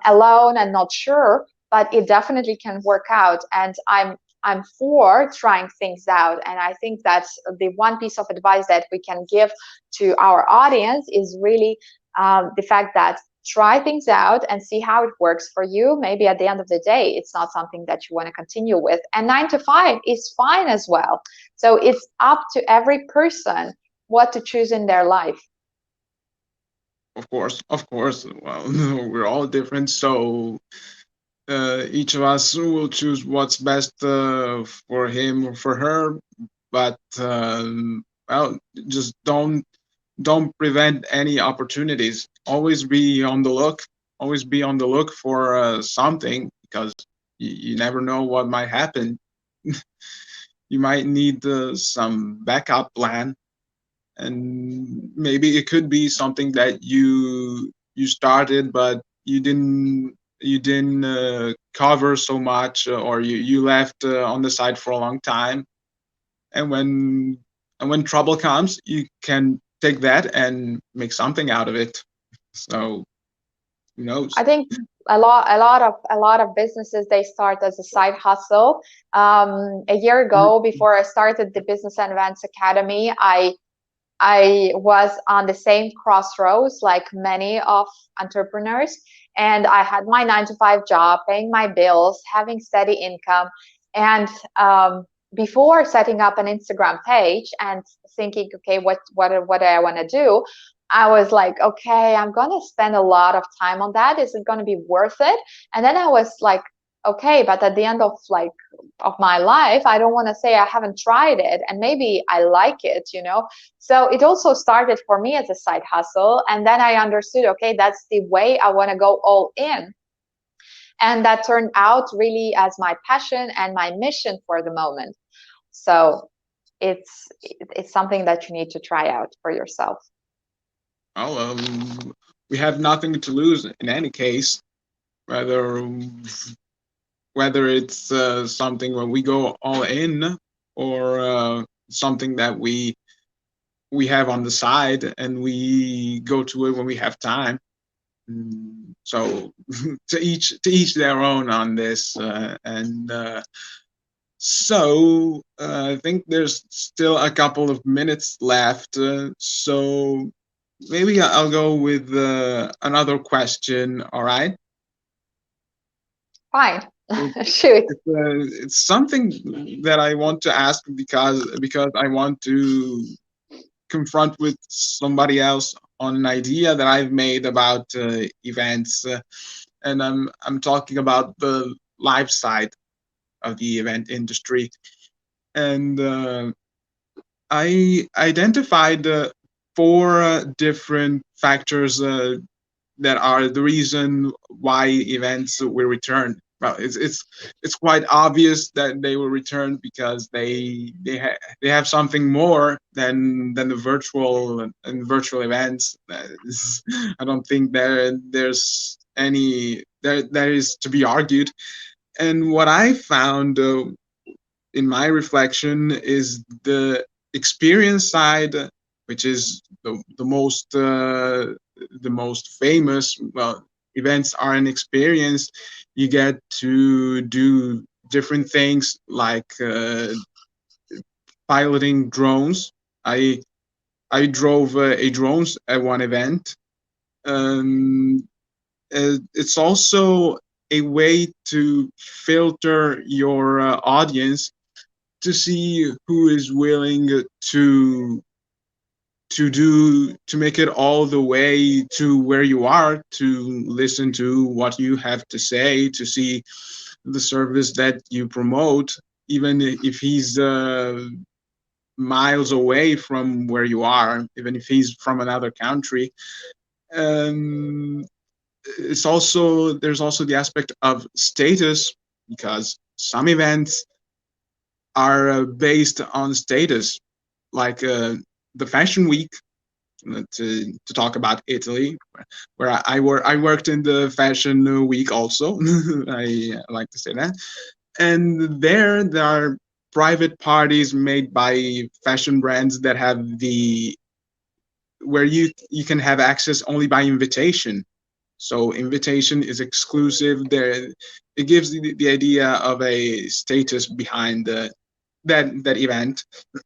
Speaker 2: alone and not sure, but it definitely can work out. And I'm for trying things out. And I think that's the one piece of advice that we can give to our audience is really the fact that try things out and see how it works for you. Maybe at the end of the day, it's not something that you want to continue with. And 9 to 5 is fine as well. So it's up to every person what to choose in their life.
Speaker 1: Of course. Well, we're all different, so each of us will choose what's best for him or for her. But well, just don't prevent any opportunities. Always be on the look. Always be on the look for something, because you never know what might happen. You might need some backup plan, and maybe it could be something that you started but you didn't cover so much, or you left on the side for a long time, and when trouble comes, you can take that and make something out of it. So who knows?
Speaker 2: I think a lot of businesses, they start as a side hustle. A year ago, before I started the Business and Events Academy, I was on the same crossroads like many of entrepreneurs, and I had my 9 to 5 job, paying my bills, having steady income, and before setting up an Instagram page and thinking, okay, what do I want to do? I was like, okay, I'm gonna spend a lot of time on that. Is it gonna be worth it? And then I was like, okay, but at the end of my life, I don't want to say I haven't tried it and maybe I like it, you know. So it also started for me as a side hustle, and then I understood, okay, that's the way I want to go all in. And that turned out really as my passion and my mission for the moment. So it's something that you need to try out for yourself.
Speaker 1: well, we have nothing to lose in any case, whether it's something where we go all in, or something that we have on the side and we go to it when we have time. So to each their own on this, and so I think there's still a couple of minutes left. So maybe I'll go with another question. All right.
Speaker 2: Fine. Shoot.
Speaker 1: It's something that I want to ask because I want to confront with somebody else on an idea that I've made about events, and I'm talking about the live side of the event industry, and I identified four different factors that are the reason why events will return. Well, it's quite obvious that they will return because they have something more than the virtual events. I don't think there's any that is to be argued. And what I found in my reflection is the experience side, which is the most famous. Well, events are an experience. You get to do different things like piloting drones. I drove a drones at one event. Um, it's also a way to filter your audience to see who is willing to make it all the way to where you are, to listen to what you have to say, to see the service that you promote, even if he's miles away from where you are, even if he's from another country. um, there's also the aspect of status, because some events are based on status, like the Fashion Week, to talk about Italy, where I worked in the Fashion Week also. I like to say that. And there are private parties made by fashion brands that have the where you can have access only by invitation. So invitation is exclusive. There, it gives the idea of a status behind that event.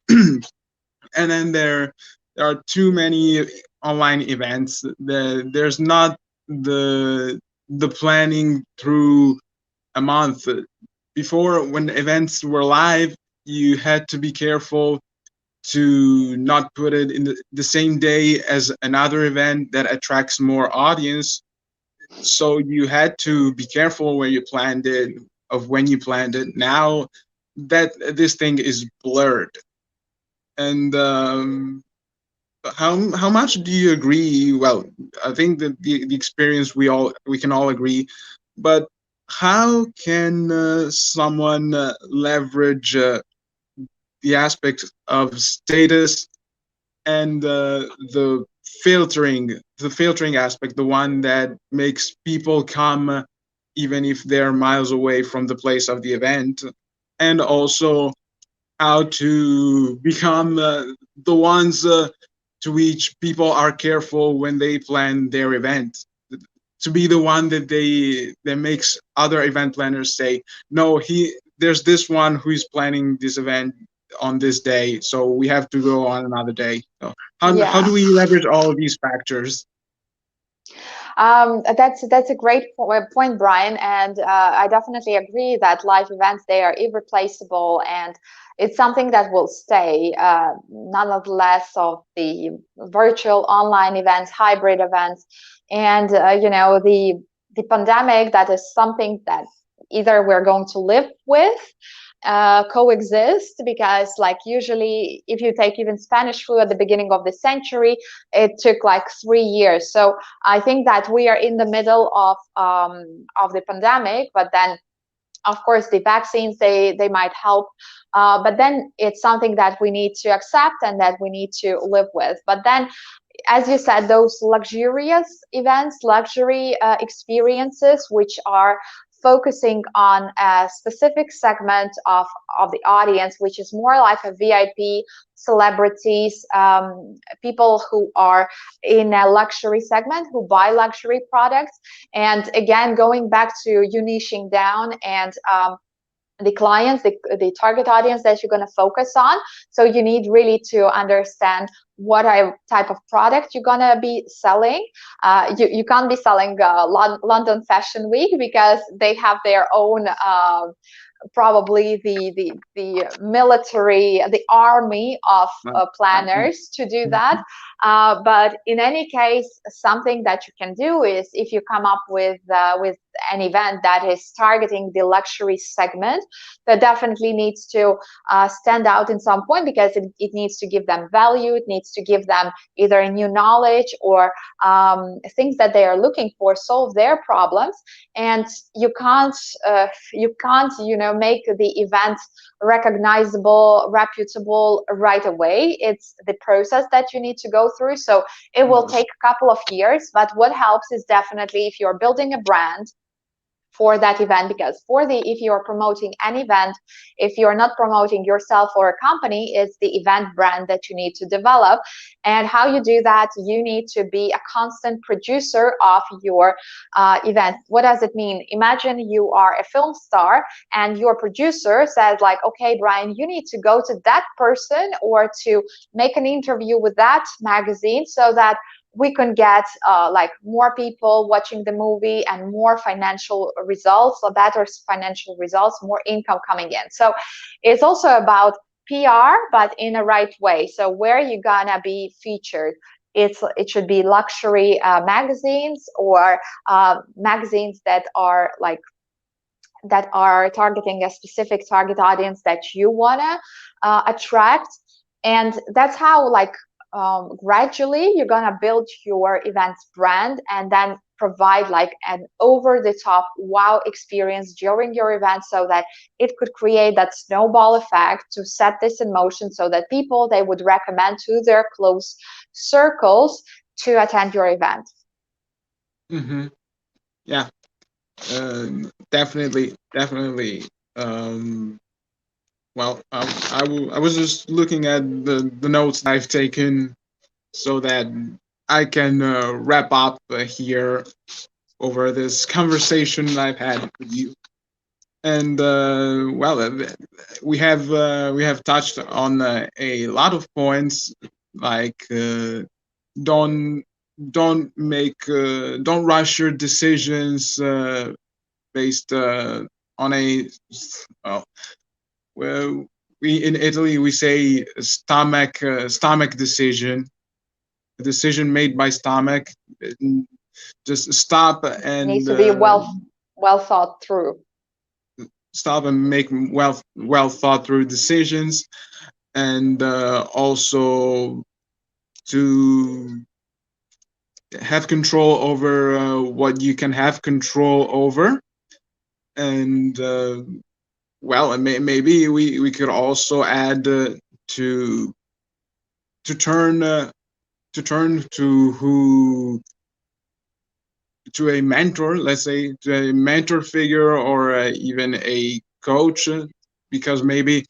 Speaker 1: And then there are too many online events. There's not the planning through a month. Before, when events were live, you had to be careful to not put it in the same day as another event that attracts more audience. So you had to be careful where you planned it, of when you planned it. Now that this thing is blurred. And how much do you agree? Well, I think that the experience we can all agree, but how can someone leverage the aspect of status and the filtering aspect, the one that makes people come even if they're miles away from the place of the event, and also how to become the ones to which people are careful when they plan their event, to be the one that makes other event planners say, no, there's this one who is planning this event on this day, so we have to go on another day. So how
Speaker 2: Yeah.
Speaker 1: do we leverage all of these factors?
Speaker 2: That's a great point, Brian, and I definitely agree that live events, they are irreplaceable, and it's something that will stay. Nonetheless, of the virtual online events, hybrid events, and the pandemic, that is something that either we're going to live with, coexist, because like usually if you take even Spanish flu at the beginning of the century, it took like 3 years. So I think that we are in the middle of the pandemic, but then of course the vaccines, they might help, but then it's something that we need to accept and that we need to live with. But then as you said, those luxurious events, luxury experiences, which are focusing on a specific segment of the audience, which is more like a VIP, celebrities, people who are in a luxury segment, who buy luxury products. And again, going back to you niching down and the clients, the target audience that you're going to focus on. So you need really to understand what type of product you're going to be selling. You can't be selling London Fashion Week, because they have their own probably the military, the army of planners to do that. But in any case, something that you can do is, if you come up with an event that is targeting the luxury segment, that definitely needs to stand out in some point, because it needs to give them value. It needs to give them either new knowledge or things that they are looking for, solve their problems. And you can't make the event recognizable, reputable right away. It's the process that you need to go through. So it will take a couple of years, but what helps is definitely if you're building a brand for that event, because if you're promoting an event, if you're not promoting yourself or a company, it's the event brand that you need to develop. And how you do that, you need to be a constant producer of your event. What does it mean? Imagine you are a film star and your producer says like, okay, Brian, you need to go to that person or to make an interview with that magazine so that we can get like more people watching the movie and more financial results, or better financial results, more income coming in. So it's also about PR, but in a right way. So where you're gonna be featured, it should be luxury magazines, or magazines that are targeting a specific target audience that you wanna attract. And that's how gradually you're gonna build your events brand, and then provide like an over-the-top wow experience during your event, so that it could create that snowball effect to set this in motion, so that they would recommend to their close circles to attend your event.
Speaker 1: Mm-hmm. Yeah, definitely. Well, I was just looking at the notes I've taken so that I can wrap up here over this conversation I've had with you. And we have touched on a lot of points, like don't don't rush your decisions based on a well, we in Italy we say stomach decision, a decision made by stomach. Just stop and
Speaker 2: needs to be well thought through.
Speaker 1: Stop and make well thought through decisions, and also to have control over what you can have control over. And maybe we could also add to turn to a mentor, let's say to a mentor figure, or even a coach, because maybe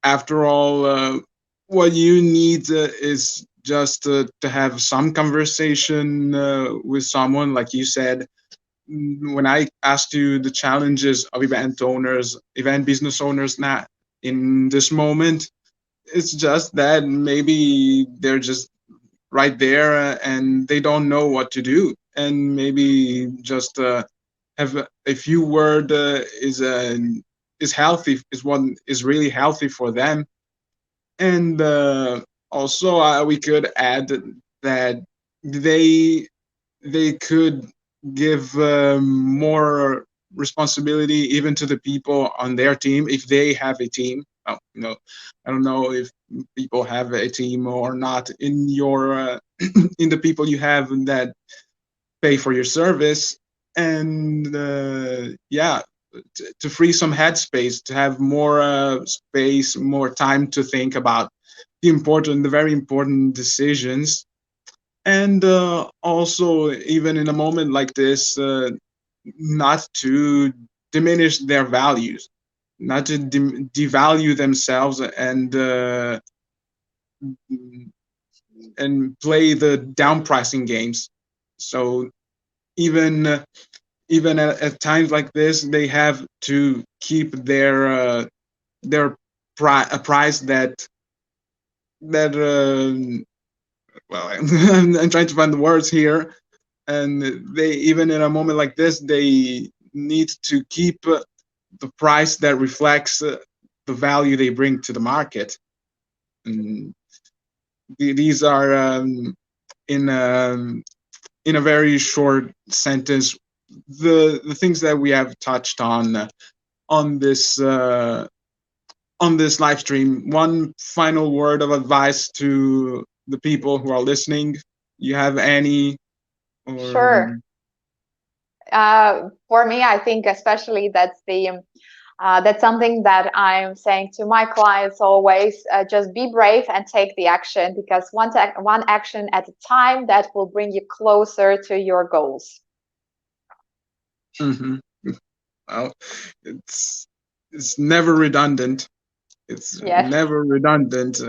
Speaker 1: after all what you need is just to have some conversation with someone. Like you said, when I asked you the challenges of event business owners now in this moment, it's just that maybe they're just right there and they don't know what to do, and maybe just have a few word is healthy, is what is really healthy for them. And also we could add that they could give more responsibility even to the people on their team if they have a team. I don't know if people have a team or not in your in the people you have that pay for your service. And to free some headspace, to have more space, more time to think about the very important decisions. and also even in a moment like this, not to diminish their values, not to devalue themselves, and play the down pricing games. So even at times like this, they have to keep their a price that well, I'm trying to find the words here, and they, even in a moment like this, they need to keep the price that reflects the value they bring to the market. And these are in in a very short sentence the things that we have touched on this live stream. One final word of advice to the people who are listening. You have any? Or
Speaker 2: Sure. For me, I think especially that's something that I'm saying to my clients always. Just be brave and take the action, because one action at a time, that will bring you closer to your goals.
Speaker 1: mm-hmm. Well, it's never redundant. It's
Speaker 2: Yes.
Speaker 1: never redundant,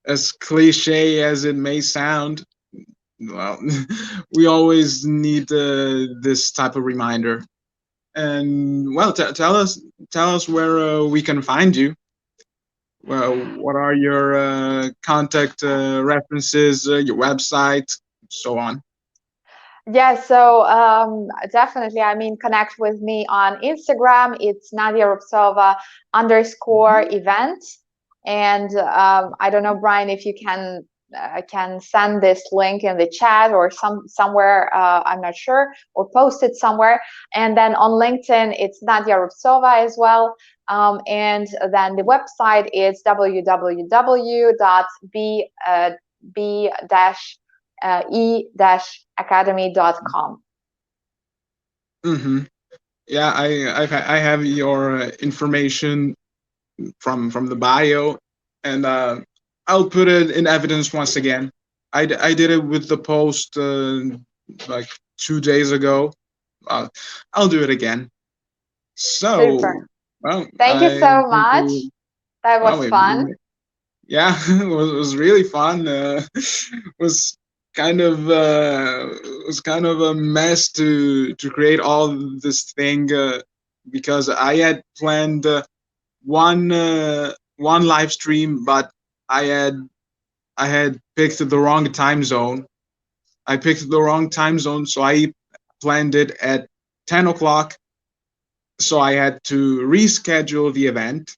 Speaker 1: as cliche as it may sound. Well, we always need this type of reminder. And well, tell us where we can find you. Well, what are your contact references, your website, so on?
Speaker 2: Yeah, so definitely, I mean, connect with me on Instagram. It's Nadia Rubtsova _ event. And I don't know, Brian, if you can send this link in the chat or somewhere, I'm not sure, or post it somewhere. And then on LinkedIn, it's Nadia Rubtsova as well. And then the website is www.b-e-academy.com.
Speaker 1: Mm-hmm. Yeah, I have your information from the bio, and I'll put it in evidence once again. I did it with the post like 2 days ago. Uh, I'll do it again. So,
Speaker 2: Super.
Speaker 1: well,
Speaker 2: Thank you
Speaker 1: I
Speaker 2: so
Speaker 1: think
Speaker 2: much. That
Speaker 1: well,
Speaker 2: was fun.
Speaker 1: yeah, it was really fun. Was kind of was kind of a mess to create all this thing, because I had planned one live stream, but I had I had picked the wrong time zone. I picked the wrong time zone, so I planned it at 10 o'clock. So I had to reschedule the event.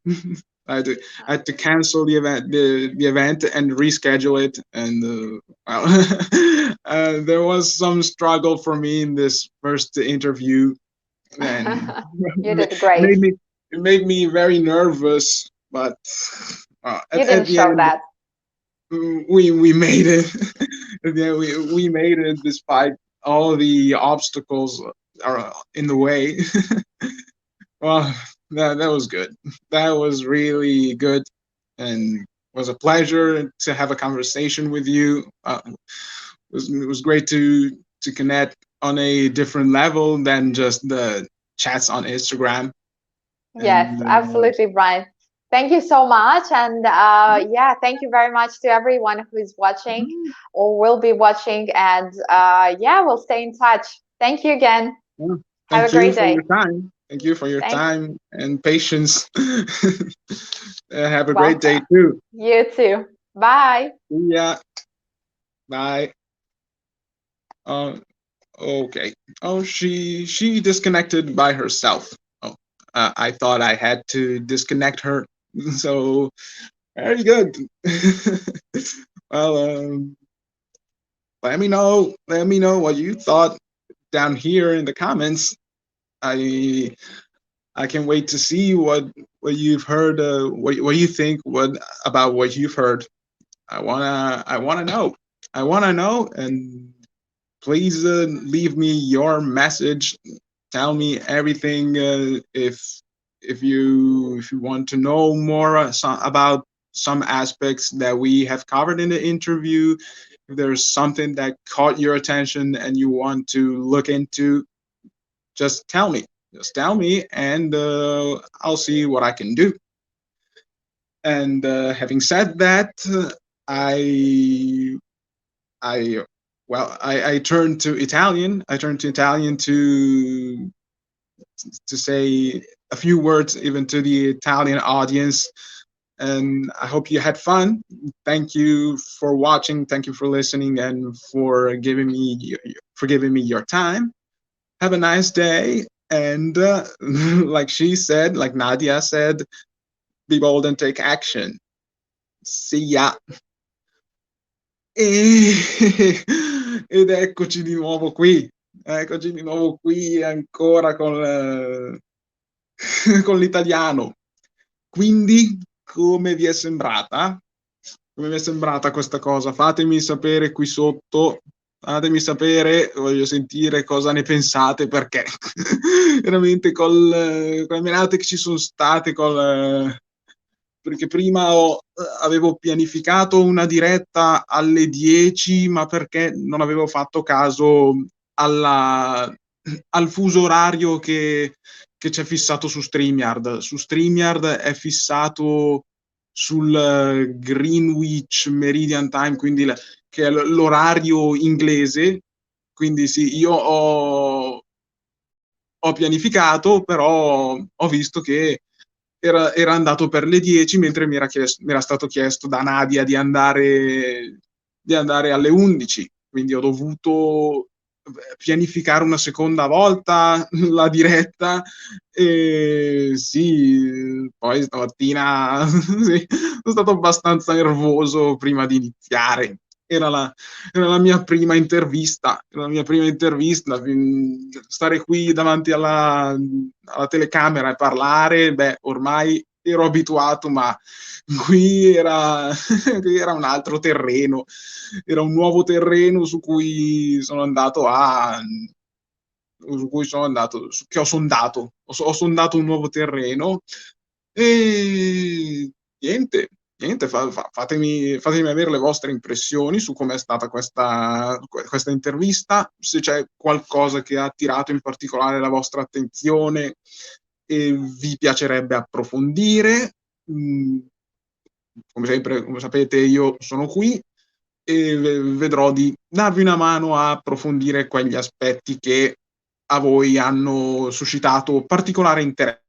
Speaker 1: I had to cancel the event and reschedule it. And well, there was some struggle for me in this first interview, and
Speaker 2: You did
Speaker 1: it
Speaker 2: great.
Speaker 1: made me very nervous. But
Speaker 2: You
Speaker 1: at
Speaker 2: didn't
Speaker 1: the
Speaker 2: show
Speaker 1: end,
Speaker 2: that.
Speaker 1: we made it. Yeah, we made it despite all the obstacles are in the way. Well, that was good. That was really good, and was a pleasure to have a conversation with you. It was great to connect on a different level than just the chats on Instagram.
Speaker 2: Yes,
Speaker 1: And
Speaker 2: absolutely, Brian. Thank you so much. And yeah, thank you very much to everyone who is watching or will be watching. And yeah, we'll stay in touch. Thank you again. Have a
Speaker 1: thank you
Speaker 2: great
Speaker 1: for your
Speaker 2: day.
Speaker 1: time. Thank you for your
Speaker 2: Thank
Speaker 1: time and patience. Have a great day
Speaker 2: Welcome.
Speaker 1: too.
Speaker 2: You too. Bye.
Speaker 1: Yeah. Bye. Um, okay. Oh, she disconnected by herself. Oh, I thought I had to disconnect her. So very good. Well, let me know what you thought down here in the comments. I I can wait to see what you've heard. What you think about what you've heard. I wanna know. I wanna know, and please leave me your message. Tell me everything, if you want to know more about some aspects that we have covered in the interview. if there's something that caught your attention and you want to look into, just tell me. Just tell me, and I'll see what I can do. And having said that, I I I turned to Italian. I turned to Italian to say a few words even to the Italian audience. And I hope you had fun. Thank you for watching. Thank you for listening and for giving me your time. Have a nice day. And like she said, like Nadia said, be bold and take action. See ya. Ed eccoci di nuovo qui. Eccoci di nuovo qui ancora con l'italiano. Quindi, come vi è sembrata? Come vi è sembrata questa cosa? Fatemi sapere qui sotto. Fatemi sapere, voglio sentire cosa ne pensate, perché veramente con le menate che ci sono state, perché prima avevo pianificato una diretta alle 10, ma perché non avevo fatto caso al fuso orario che c'è fissato su StreamYard. Su StreamYard è fissato sul Greenwich Meridian Time, quindi che è l'orario inglese. Quindi sì, io ho pianificato, però ho visto che era andato per le 10, mentre mi era stato chiesto da Nadia di andare alle 11, quindi ho dovuto pianificare una seconda volta la diretta. E sì, poi stamattina sì, sono stato abbastanza nervoso prima di iniziare. Era la mia prima intervista, stare qui davanti alla telecamera e parlare, beh, ormai ero abituato, ma qui qui era un altro terreno, era un nuovo terreno che ho sondato. Ho sondato un nuovo terreno e niente, fatemi avere le vostre impressioni su com'è stata questa intervista, se c'è qualcosa che ha attirato in particolare la vostra attenzione e vi piacerebbe approfondire. Come sempre, come sapete, io sono qui e vedrò di darvi una mano a approfondire quegli aspetti che a voi hanno suscitato particolare interesse.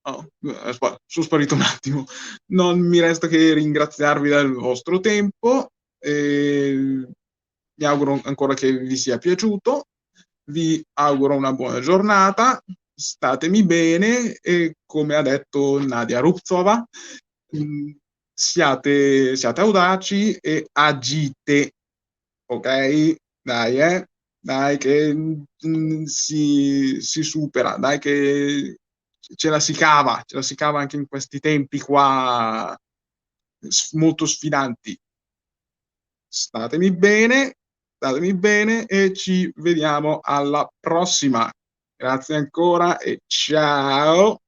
Speaker 1: Oh, sono sparito un attimo. Non mi resta che ringraziarvi del vostro tempo e mi auguro ancora che vi sia piaciuto. Vi auguro una buona giornata, statemi bene e, come ha detto Nadia Rupzova, siate audaci e agite, ok? Dai che si supera, dai che ce la si cava anche in questi tempi qua molto sfidanti. Statemi bene e ci vediamo alla prossima. Grazie ancora e ciao!